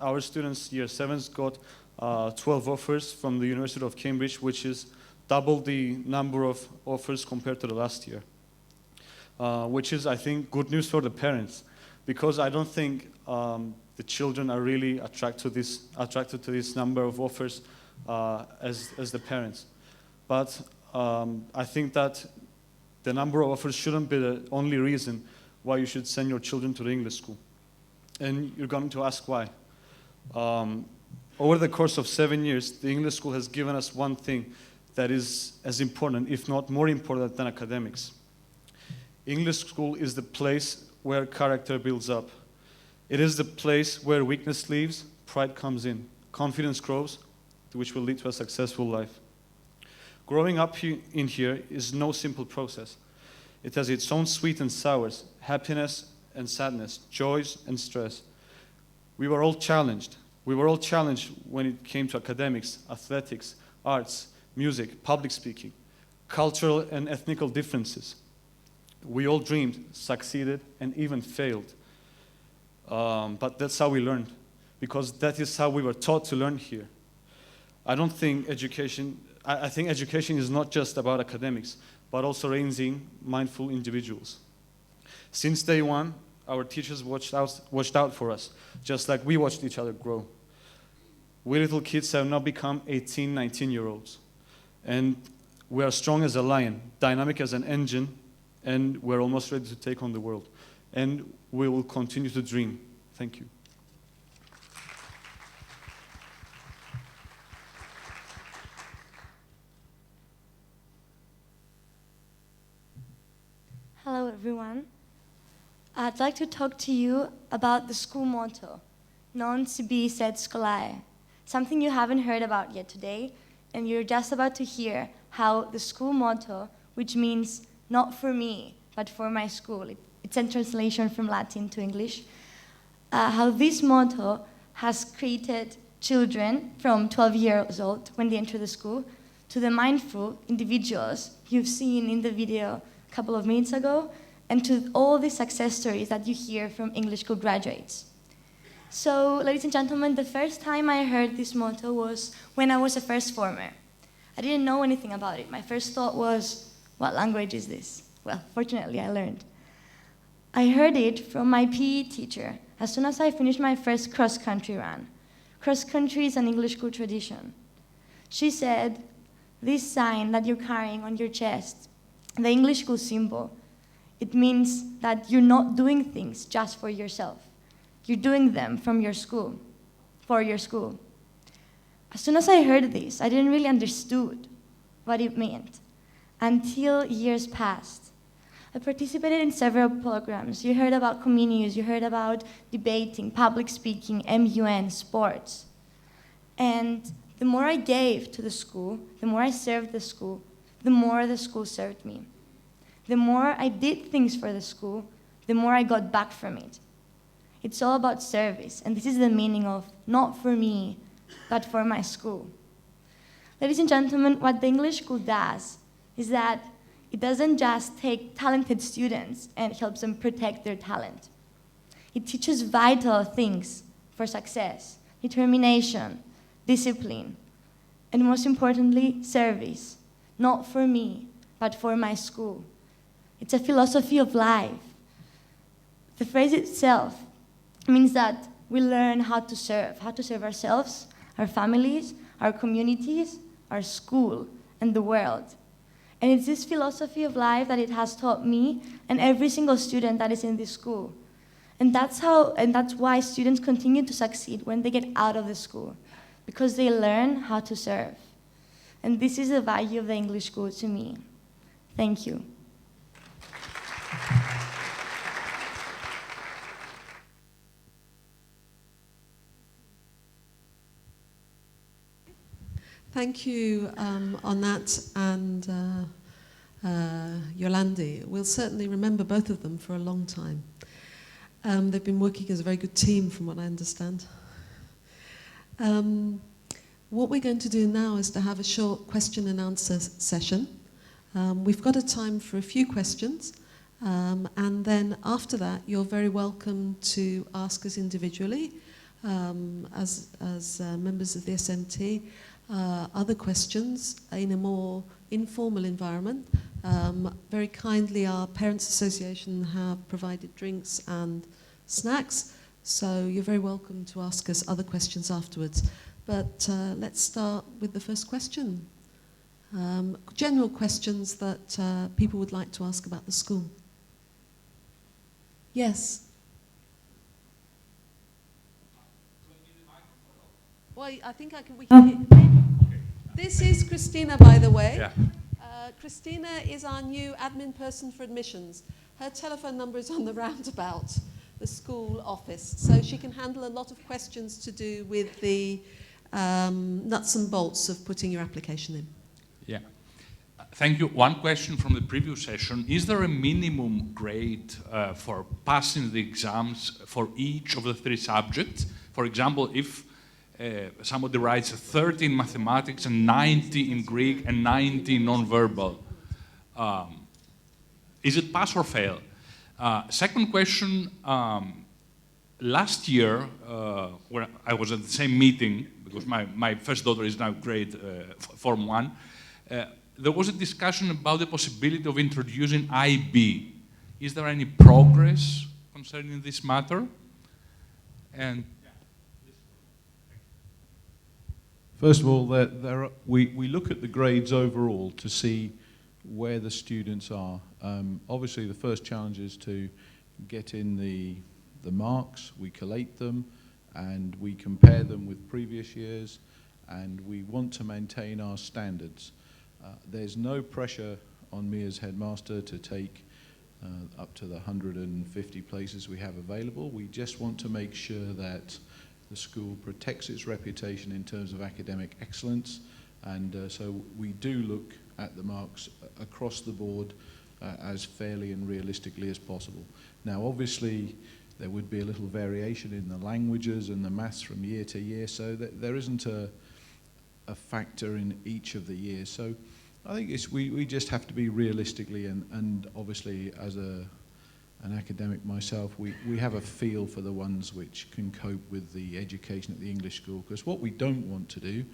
our students, year 7s, got 12 offers from the University of Cambridge, which is double the number of offers compared to the last year. Which is, I think, good news for the parents, because I don't think the children are really attracted to this number of offers as the parents. But I think that the number of offers shouldn't be the only reason why you should send your children to the English school. And you're going to ask why. Over the course of 7 years, the English school has given us one thing that is as important, if not more important than academics. English school is the place where character builds up. It is the place where weakness leaves, pride comes in, confidence grows, which will lead to a successful life. Growing up in here is no simple process. It has its own sweet and sours, happiness and sadness, joys and stress. We were all challenged. We were all challenged when it came to academics, athletics, arts, music, public speaking, cultural and ethnical differences. We all dreamed, succeeded, and even failed. But that's how we learned, because that is how we were taught to learn here. I think education is not just about academics, but also raising mindful individuals. Since day one, our teachers watched out for us, just like we watched each other grow. We little kids have now become 18, 19-year-olds. And we are strong as a lion, dynamic as an engine, and we're almost ready to take on the world. And we will continue to dream. Thank you. Hello, everyone. I'd like to talk to you about the school motto, non sibi sed scholae, something you haven't heard about yet today, and you're just about to hear how the school motto, which means not for me, but for my school, it's a translation from Latin to English, how this motto has created children from 12 years old when they enter the school to the mindful individuals you've seen in the video a couple of minutes ago, and to all the success stories that you hear from English school graduates. So, ladies and gentlemen, the first time I heard this motto was when I was a first former. I didn't know anything about it. My first thought was, what language is this? Well, fortunately, I learned. I heard it from my PE teacher as soon as I finished my first cross-country run. Cross-country is an English school tradition. She said, this sign that you're carrying on your chest, the English school symbol, it means that you're not doing things just for yourself. You're doing them from your school, for your school. As soon as I heard this, I didn't really understood what it meant until years passed. I participated in several programs. You heard about Comenius, you heard about debating, public speaking, MUN, sports. And the more I gave to the school, the more I served the school, the more the school served me. The more I did things for the school, the more I got back from it. It's all about service, and this is the meaning of not for me, but for my school. Ladies and gentlemen, what the English school does is that It doesn't just take talented students and helps them protect their talent. It teaches vital things for success: determination, discipline, and most importantly, service. Not for me, but for my school. It's a philosophy of life. The phrase itself means that we learn how to serve ourselves, our families, our communities, our school, and the world. And it's this philosophy of life that it has taught me and every single student that is in this school. And that's why students continue to succeed when they get out of the school, because they learn how to serve. And this is the value of the English school to me. Thank you. Thank you on that, and Yolandi. We'll certainly remember both of them for a long time. They've been working as a very good team, from what I understand. What we're going to do now is to have a short question and answer session. We've got a time for a few questions, and then after that, you're very welcome to ask us individually, as members of the SMT, other questions in a more informal environment. Very kindly, our Parents Association have provided drinks and snacks, so you're very welcome to ask us other questions afterwards. But let's start with the first question. General questions that people would like to ask about the school. Yes? Well, I think we can hear. This is Christina, by the way. Yeah. Christina is our new admin person for admissions. Her telephone number is on the roundabout, the school office, so she can handle a lot of questions to do with the nuts and bolts of putting your application in. Yeah. Thank you. One question from the previous session. Is there a minimum grade for passing the exams for each of the 3 subjects? For example, if somebody writes 30 in mathematics and 90 in Greek and 90 in non-verbal, is it pass or fail? Second question, last year, when I was at the same meeting, because my first daughter is now grade Form 1, there was a discussion about the possibility of introducing IB. Is there any progress concerning this matter? And first of all, we look at the grades overall to see where the students are. Obviously, the first challenge is to get in the marks. We collate them, and we compare them with previous years, and we want to maintain our standards. There's no pressure on me as headmaster to take up to the 150 places we have available. We just want to make sure that the school protects its reputation in terms of academic excellence, and so we do look at the marks across the board as fairly and realistically as possible. Now, obviously, there would be a little variation in the languages and the maths from year to year, so that there isn't a factor in each of the years. So I think we just have to be realistically, and obviously as an academic myself, we have a feel for the ones which can cope with the education at the English school, because what we don't want to do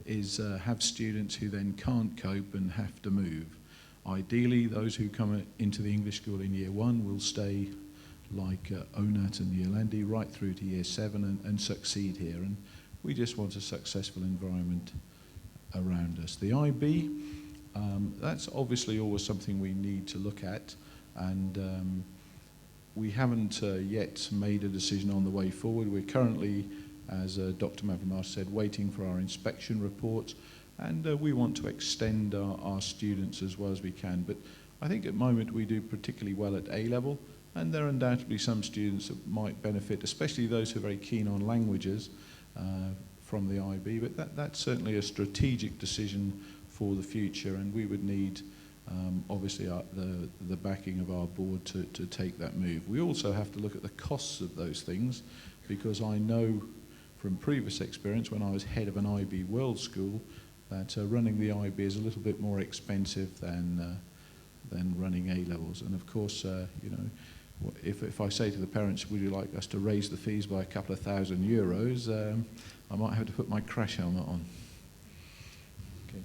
is have students who then can't cope and have to move. Ideally, those who come into the English school in year 1 will stay like Onat and Yolandi right through to year 7 and succeed here, and we just want a successful environment around us. The IB, that's obviously always something we need to look at, and we haven't yet made a decision on the way forward. We're currently, as Dr. Mavromatis said, waiting for our inspection reports, and we want to extend our students as well as we can. But I think at the moment we do particularly well at A level, and there are undoubtedly some students that might benefit, especially those who are very keen on languages, from the IB, but that's certainly a strategic decision for the future, and we would need obviously the backing of our board to take that move. We also have to look at the costs of those things, because I know from previous experience when I was head of an IB World School that running the IB is a little bit more expensive than than running A-levels. And of course, you know, if I say to the parents, would you like us to raise the fees by a couple of €1,000, I might have to put my crash helmet on. Okay.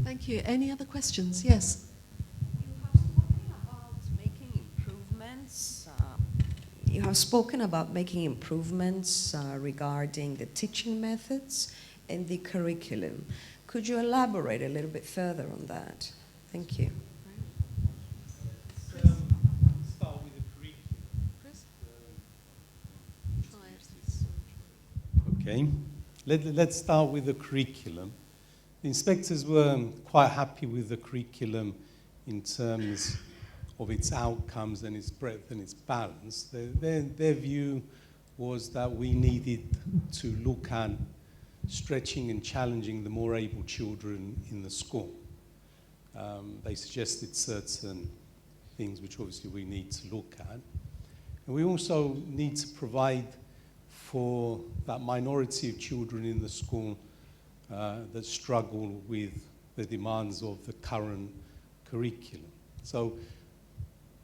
Thank you. Any other questions? Yes. You have spoken about making improvements regarding the teaching methods and the curriculum. Could you elaborate a little bit further on that? Thank you. Start with the curriculum. Okay, let's start with the curriculum. The inspectors were quite happy with the curriculum in terms of its outcomes and its breadth and its balance. Their view was that we needed to look at stretching and challenging the more able children in the school. They suggested certain things which obviously we need to look at. And we also need to provide for that minority of children in the school that struggle with the demands of the current curriculum. So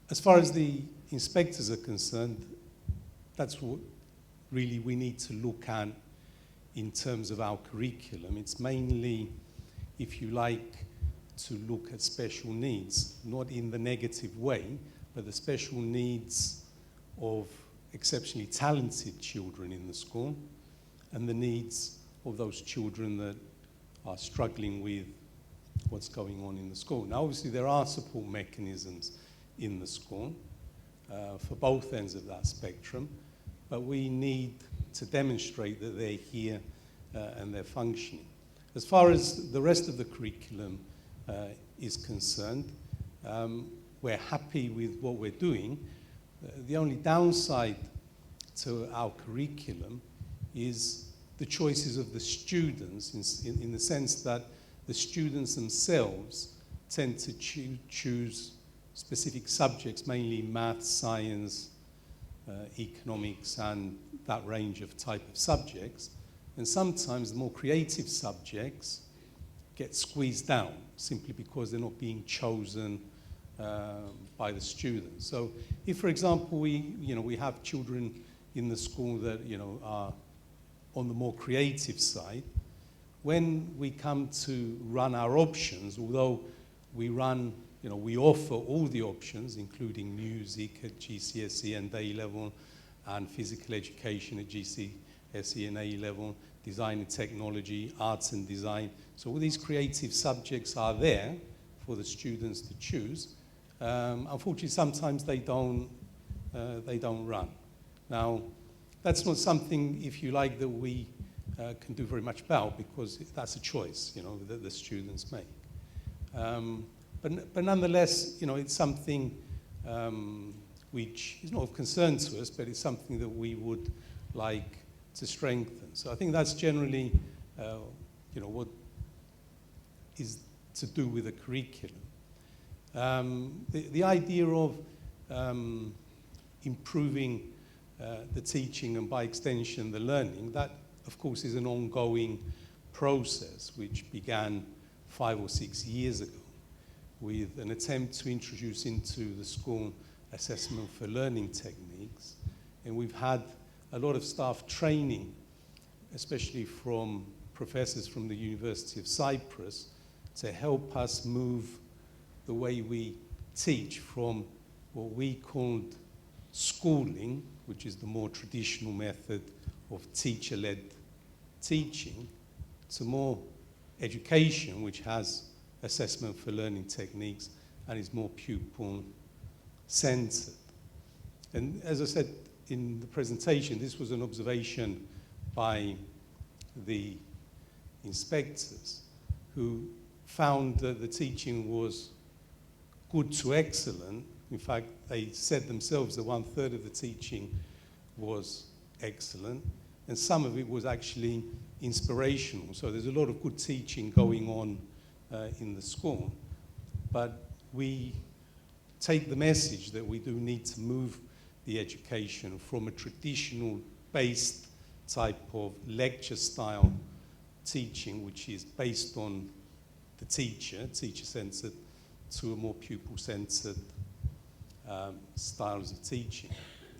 as far as the inspectors are concerned, that's what really we need to look at in terms of our curriculum. It's mainly, if you like, to look at special needs, not in the negative way, but the special needs of exceptionally talented children in the school and the needs of those children that are struggling with what's going on in the school. Now, obviously, there are support mechanisms in the school for both ends of that spectrum, but we need to demonstrate that they're here and they're functioning. As far as the rest of the curriculum is concerned, we're happy with what we're doing. The only downside to our curriculum is the choices of the students in the sense that the students themselves tend to choose specific subjects, mainly math, science, economics, and that range of type of subjects. And sometimes the more creative subjects get squeezed down simply because they're not being chosen by the students. So if, for example, we have children in the school that are on the more creative side, when we come to run our options, although we run we offer all the options, including music at GCSE and A level, and physical education at GCSE and A level, design and technology, arts and design. So all these creative subjects are there for the students to choose. Unfortunately, sometimes they don't run. Now, that's not something, if you like, that we can do very much about, because that's a choice, that the students make. But nonetheless, it's something which is not of concern to us, but it's something that we would like to strengthen. So I think that's generally, what is to do with the curriculum. The idea of improving the teaching and, by extension, the learning, that, of course, is an ongoing process which began 5 or 6 years ago, with an attempt to introduce into the school assessment for learning techniques. And we've had a lot of staff training, especially from professors from the University of Cyprus, to help us move the way we teach from what we called schooling, which is the more traditional method of teacher-led teaching, to more education, which has assessment for learning techniques and is more pupil-centered. And as I said in the presentation, this was an observation by the inspectors who found that the teaching was good to excellent. In fact, they said themselves that 1/3 of the teaching was excellent, and some of it was actually inspirational. So there's a lot of good teaching going on in the school, but we take the message that we do need to move the education from a traditional based type of lecture style teaching, which is based on the teacher-centered, to a more pupil-centered styles of teaching.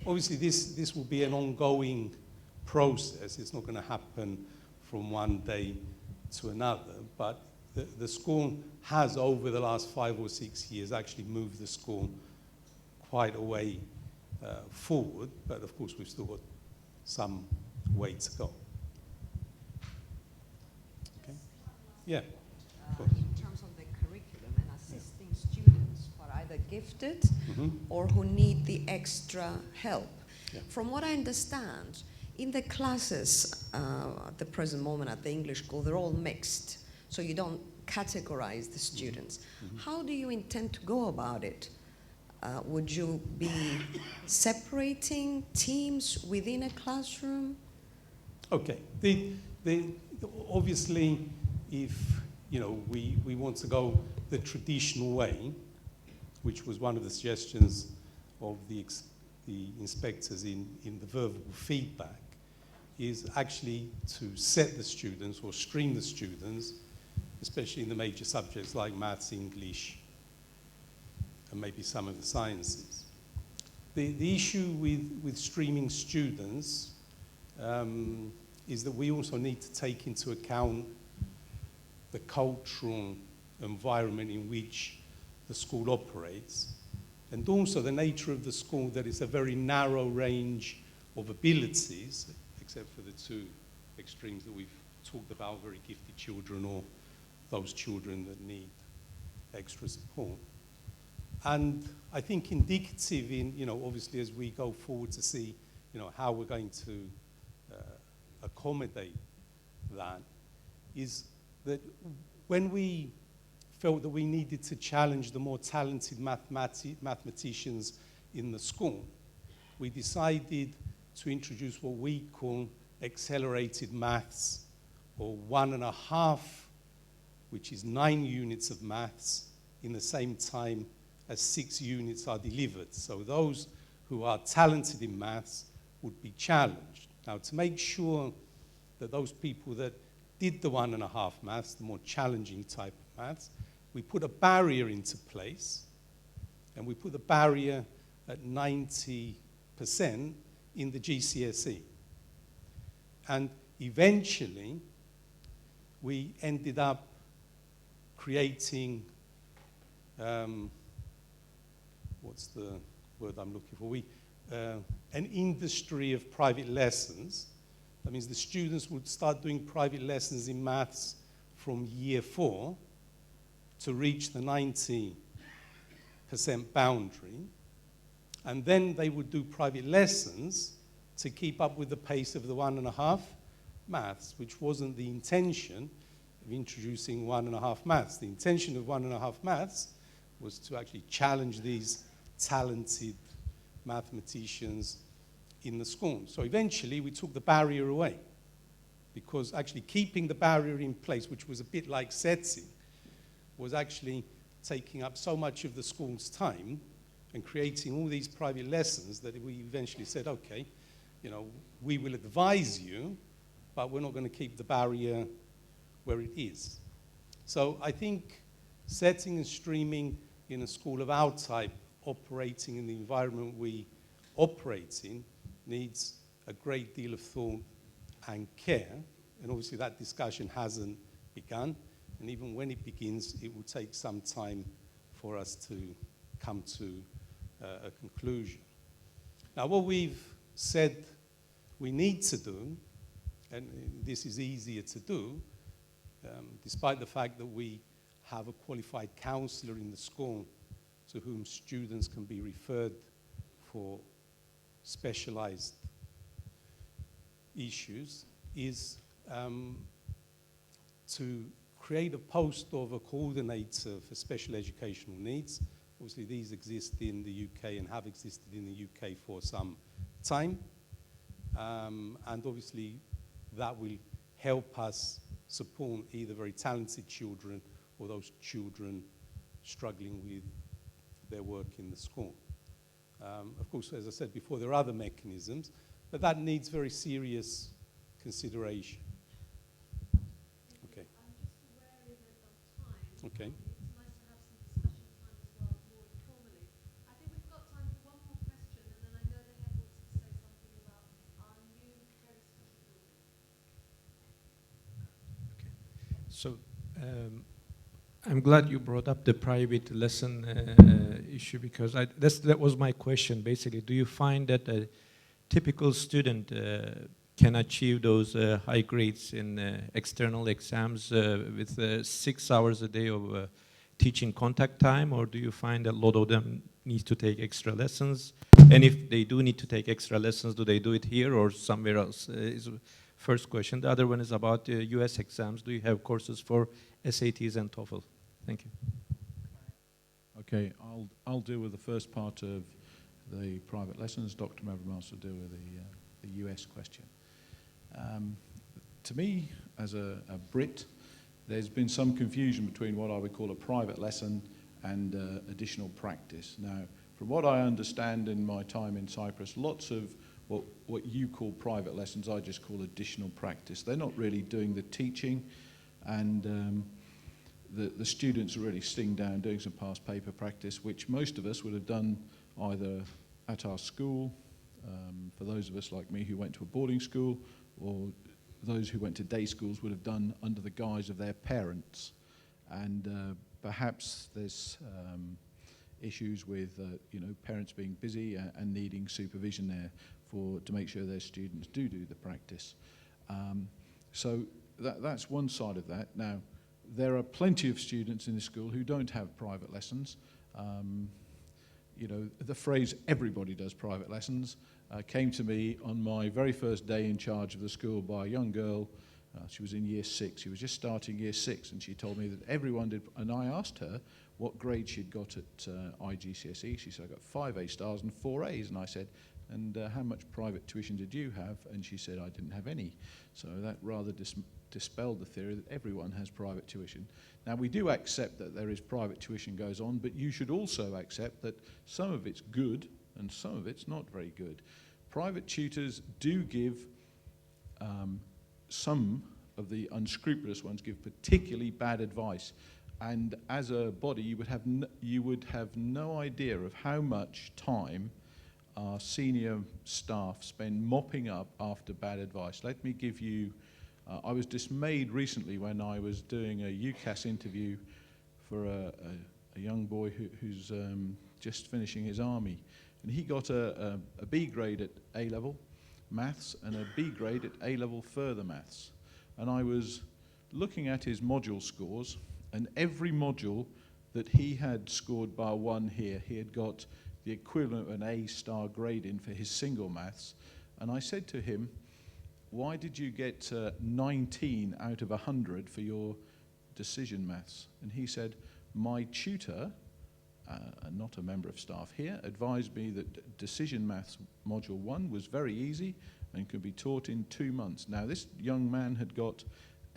Obviously, this will be an ongoing process. It's not going to happen from one day to another, but the school has, over the last 5 or 6 years, actually moved the school quite a way forward, but of course we've still got some way to go. Okay? Yeah. In terms of the curriculum and assisting students who are either gifted or who need the extra help. Yeah. From what I understand, in the classes at the present moment at the English school, they're all mixed, so you don't categorize the students. How do you intend to go about it? Would you be separating teams within a classroom? Okay. Obviously, if we want to go the traditional way, which was one of the suggestions of the inspectors in the verbal feedback, is actually to set the students or stream the students, especially in the major subjects like maths, English, and maybe some of the sciences. The issue with streaming students is that we also need to take into account the cultural environment in which the school operates, and also the nature of the school, that it's a very narrow range of abilities, except for the two extremes that we've talked about, very gifted children or those children that need extra support. And I think indicative in, obviously as we go forward to see, how we're going to accommodate that, is that when we felt that we needed to challenge the more talented mathematicians in the school, we decided to introduce what we call accelerated maths, or 1.5, which is 9 units of maths in the same time as 6 units are delivered. So those who are talented in maths would be challenged. Now, to make sure that those people that did the 1.5 maths, the more challenging type of maths, we put a barrier into place, and we put the barrier at 90% in the GCSE. And eventually, we ended up creating, what's the word I'm looking for? An industry of private lessons. That means the students would start doing private lessons in maths from year 4 to reach the 90% boundary. And then they would do private lessons to keep up with the pace of the 1.5 maths, which wasn't the intention of introducing 1.5 maths. The intention of 1.5 maths was to actually challenge these talented mathematicians in the school. So eventually we took the barrier away, because actually keeping the barrier in place, which was a bit like setting, was actually taking up so much of the school's time and creating all these private lessons that we eventually said, okay, we will advise you, but we're not going to keep the barrier where it is. So I think setting and streaming in a school of our type, operating in the environment we operate in, needs a great deal of thought and care. And obviously that discussion hasn't begun. And even when it begins, it will take some time for us to come to a conclusion. Now, what we've said we need to do, and this is easier to do, despite the fact that we have a qualified counselor in the school to whom students can be referred for specialized issues, is to create a post of a coordinator for special educational needs. Obviously, these exist in the UK and have existed in the UK for some time. And obviously, that will help us support either very talented children or those children struggling with their work in the school. Of course, as I said before, there are other mechanisms, but that needs very serious consideration. Okay. I'm just aware of time. Okay. It's nice to have some discussion I'm glad you brought up the private lesson issue, because that was my question, basically. Do you find that a typical student can achieve those high grades in external exams with 6 hours a day of teaching contact time, or do you find that a lot of them need to take extra lessons? And if they do need to take extra lessons, do they do it here or somewhere else? Is the first question. The other one is about US exams. Do you have courses for SATs and TOEFL? Thank you. Okay, I'll deal with the first part of the private lessons. Dr. Mavromatis will deal with the US question. To me, as a Brit, there's been some confusion between what I would call a private lesson and additional practice. Now, from what I understand in my time in Cyprus, lots of what you call private lessons, I just call additional practice. They're not really doing the teaching, and the students are really sitting down doing some past paper practice, which most of us would have done either at our school, for those of us like me who went to a boarding school, or those who went to day schools would have done under the guise of their parents. And perhaps there's issues with parents being busy and needing supervision there to make sure their students do the practice. So that's one side of that. Now, there are plenty of students in the school who don't have private lessons. The phrase "everybody does private lessons" came to me on my very first day in charge of the school by a young girl. She was in year 6. She was just starting year 6, and she told me that everyone did. And I asked her what grade she'd got at IGCSE. She said, "I got 5 A stars and 4 A's." And I said, "And how much private tuition did you have?" And she said, "I didn't have any." So that rather dispelled the theory that everyone has private tuition. Now, we do accept that there is private tuition goes on, but you should also accept that some of it's good and some of it's not very good. Private tutors do give, some of the unscrupulous ones give particularly bad advice, and as a body you would have no idea of how much time our senior staff spend mopping up after bad advice. Let me give you I was dismayed recently when I was doing a UCAS interview for a young boy who's just finishing his army. And he got a B grade at A-level maths and a B grade at A-level further maths. And I was looking at his module scores, and every module that he had scored bar 1 here, he had got the equivalent of an A-star grade in for his single maths. And I said to him, "Why did you get 19 out of 100 for your decision maths?" And he said, "My tutor, not a member of staff here, advised me that decision maths module 1 was very easy and could be taught in 2 months." Now, this young man had got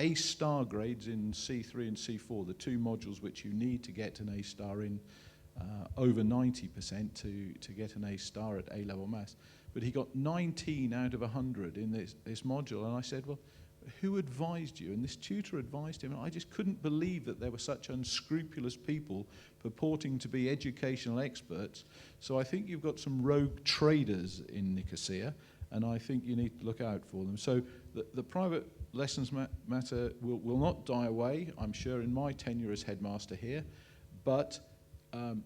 A-star grades in C3 and C4, the 2 modules which you need to get an A-star in, over 90% to get an A-star at A-level maths. But he got 19 out of 100 in this module. And I said, "Well, who advised you?" And this tutor advised him. And I just couldn't believe that there were such unscrupulous people purporting to be educational experts. So I think you've got some rogue traders in Nicosia, and I think you need to look out for them. So the private lessons matter will not die away, I'm sure, in my tenure as headmaster here. But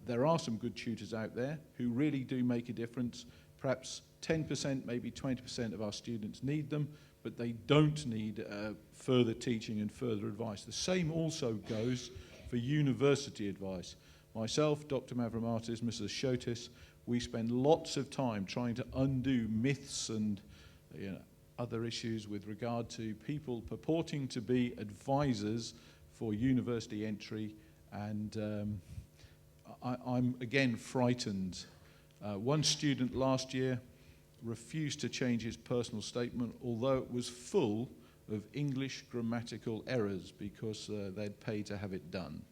there are some good tutors out there who really do make a difference. Perhaps 10%, maybe 20% of our students need them, but they don't need further teaching and further advice. The same also goes for university advice. Myself, Dr. Mavromatis, Mrs. Shotis, we spend lots of time trying to undo myths and other issues with regard to people purporting to be advisors for university entry, and I'm again frightened. One student last year refused to change his personal statement, although it was full of English grammatical errors because they'd paid to have it done.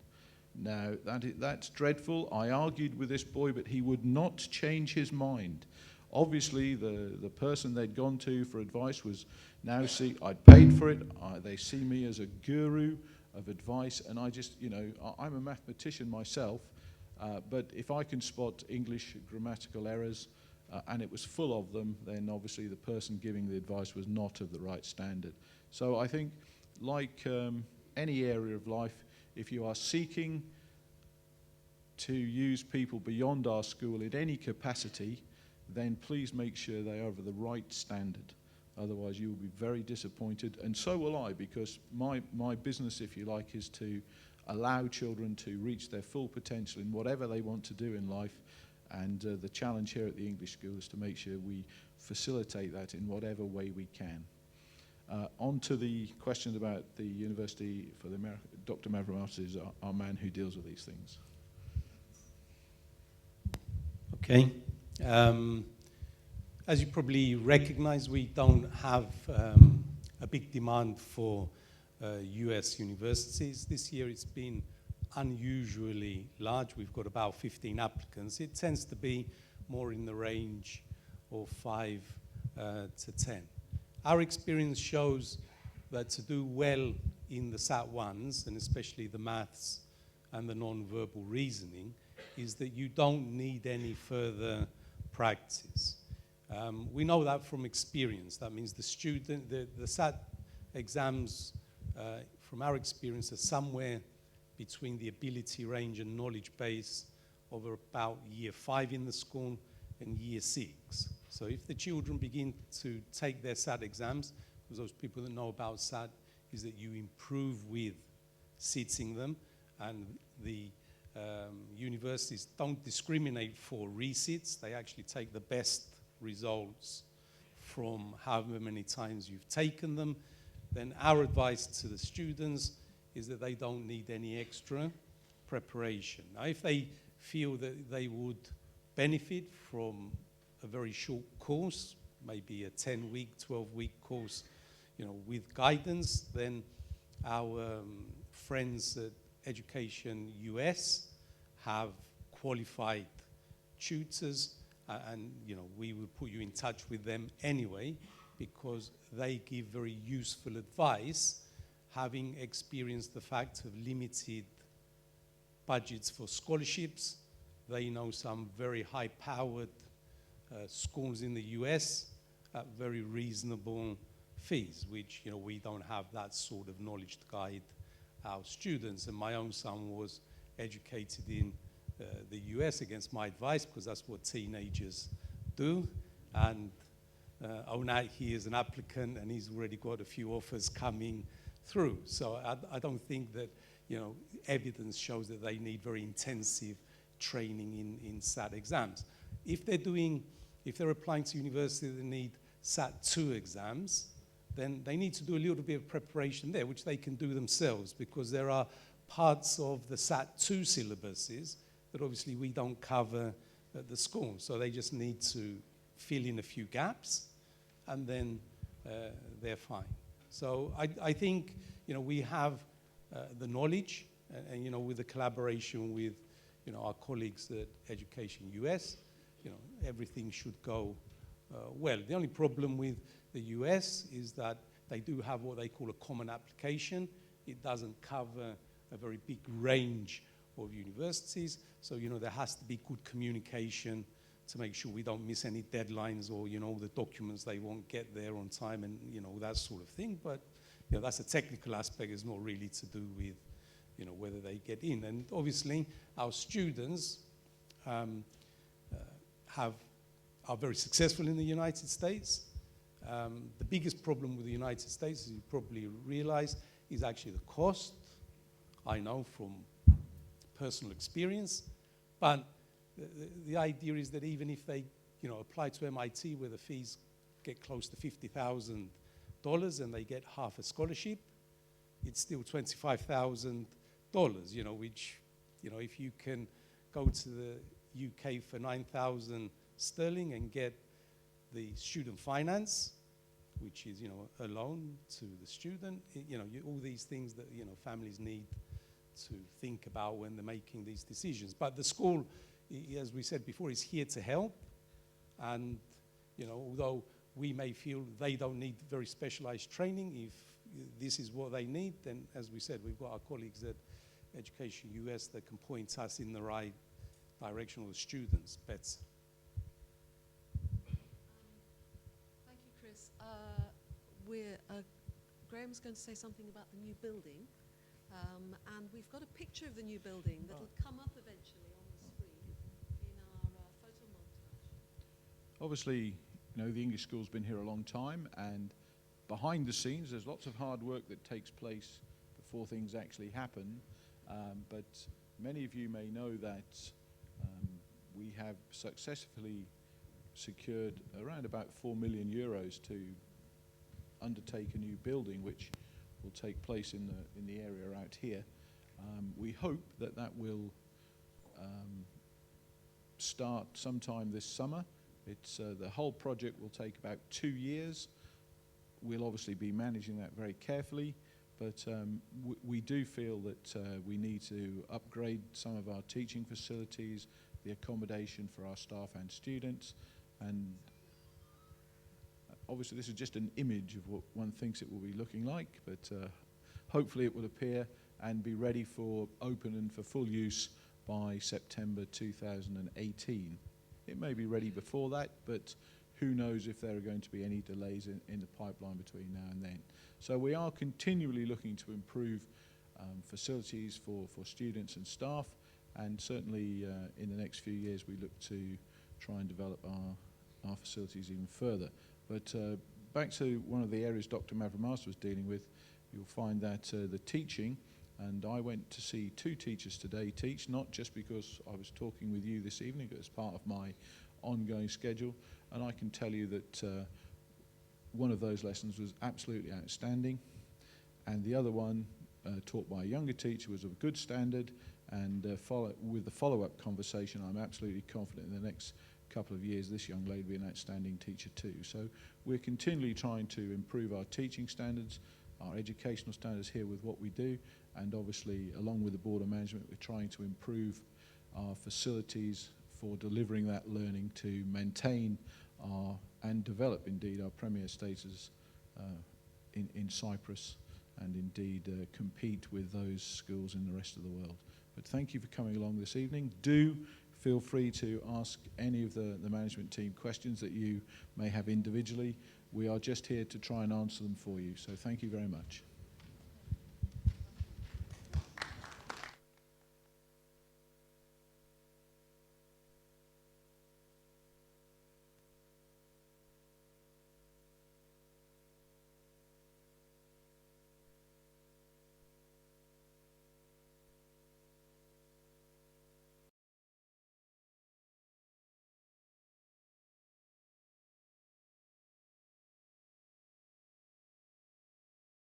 Now, that's dreadful. I argued with this boy, but he would not change his mind. Obviously, the person they'd gone to for advice was now I'd paid for it. They see me as a guru of advice, and I just, I'm a mathematician myself, but if I can spot English grammatical errors, and it was full of them, then obviously the person giving the advice was not of the right standard. So I think, like any area of life, if you are seeking to use people beyond our school in any capacity, then please make sure they are of the right standard. Otherwise you will be very disappointed, and so will I, because my business, if you like, is to allow children to reach their full potential in whatever they want to do in life, and the challenge here at the English School is to make sure we facilitate that in whatever way we can. On to the question about the University for the America. Dr. Mavromatis is our man who deals with these things. Okay. As you probably recognize, we don't have a big demand for US universities. This year it's been unusually large. We've got about 15 applicants. It tends to be more in the range of 5 to 10. Our experience shows that to do well in the SAT-1s, and especially the maths and the non-verbal reasoning, is that you don't need any further practice. We know that from experience. That means the SAT exams, from our experience, are somewhere between the ability range and knowledge base of about year 5 in the school and year 6. So if the children begin to take their SAT exams, because those people that know about SAT is that you improve with sitting them, and the universities don't discriminate for resits. They actually take the best results from however many times you've taken them. Then our advice to the students is that they don't need any extra preparation. Now, if they feel that they would benefit from a very short course, maybe a 10-week, 12-week course, with guidance, then our friends at Education US have qualified tutors, and we will put you in touch with them anyway, because they give very useful advice, having experienced the fact of limited budgets for scholarships. They know some very high-powered schools in the US at very reasonable fees, which we don't have that sort of knowledge to guide our students. And my own son was educated in the US against my advice, because that's what teenagers do. And now he is an applicant, and he's already got a few offers coming through. So I don't think that evidence shows that they need very intensive training in SAT exams. If they're applying to university that need SAT 2 exams, then they need to do a little bit of preparation there, which they can do themselves, because there are parts of the SAT 2 syllabuses that obviously we don't cover at the school. So they just need to fill in a few gaps, and then they're fine. So I think we have the knowledge, and with the collaboration with our colleagues at Education US, everything should go well. The only problem with the US is that they do have what they call a common application. It doesn't cover a very big range of universities, so there has to be good communication to make sure we don't miss any deadlines, or the documents they won't get there on time, and that sort of thing. But that's a technical aspect. It's not really to do with whether they get in. And obviously our students are very successful in the United States. The biggest problem with the United States, as you probably realize, is actually the cost. I know from personal experience, but the idea is that even if they apply to MIT, where the fees get close to $50,000 and they get half a scholarship, it's still $25,000, which if you can go to the UK for 9,000 sterling and get the student finance, which is a loan to the student, all these things that families need to think about when they're making these decisions. But the school, as we said before, is here to help, and although we may feel they don't need very specialized training, if this is what they need, then as we said, we've got our colleagues at Education US that can point us in the right direction, of the students better. Thank you, Chris. Graham's going to say something about the new building. And we've got a picture of the new building that will come up eventually on the screen in our photo montage. Obviously, you know, the English school's been here a long time, and behind the scenes there's lots of hard work that takes place before things actually happen. But many of you may know that we have successfully secured around about 4 million euros to undertake a new building, which will take place in the area out here. We hope that that will start sometime this summer. It's the whole project will take about 2 years. We'll obviously be managing that very carefully, but we do feel that we need to upgrade some of our teaching facilities, the accommodation for our staff and students, and obviously this is just an image of what one thinks it will be looking like, but hopefully it will appear and be ready for open and for full use by September 2018. It may be ready before that, but who knows if there are going to be any delays in the pipeline between now and then. So we are continually looking to improve facilities for students and staff, and certainly in the next few years we look to try and develop our facilities even further. But back to one of the areas Dr. Mavromatis was dealing with, you'll find that the teaching, and I went to see 2 teachers today teach, not just because I was talking with you this evening, but as part of my ongoing schedule, and I can tell you that one of those lessons was absolutely outstanding, and the other one, taught by a younger teacher, was of good standard, and with the follow-up conversation, I'm absolutely confident in the next couple of years this young lady will be an outstanding teacher too. So we're continually trying to improve our teaching standards, our educational standards here with what we do, and obviously along with the Board of Management we're trying to improve our facilities for delivering that learning to maintain and develop indeed our premier status in Cyprus, and indeed compete with those schools in the rest of the world. But thank you for coming along this evening. Do feel free to ask any of the management team questions that you may have individually. We are just here to try and answer them for you. So thank you very much.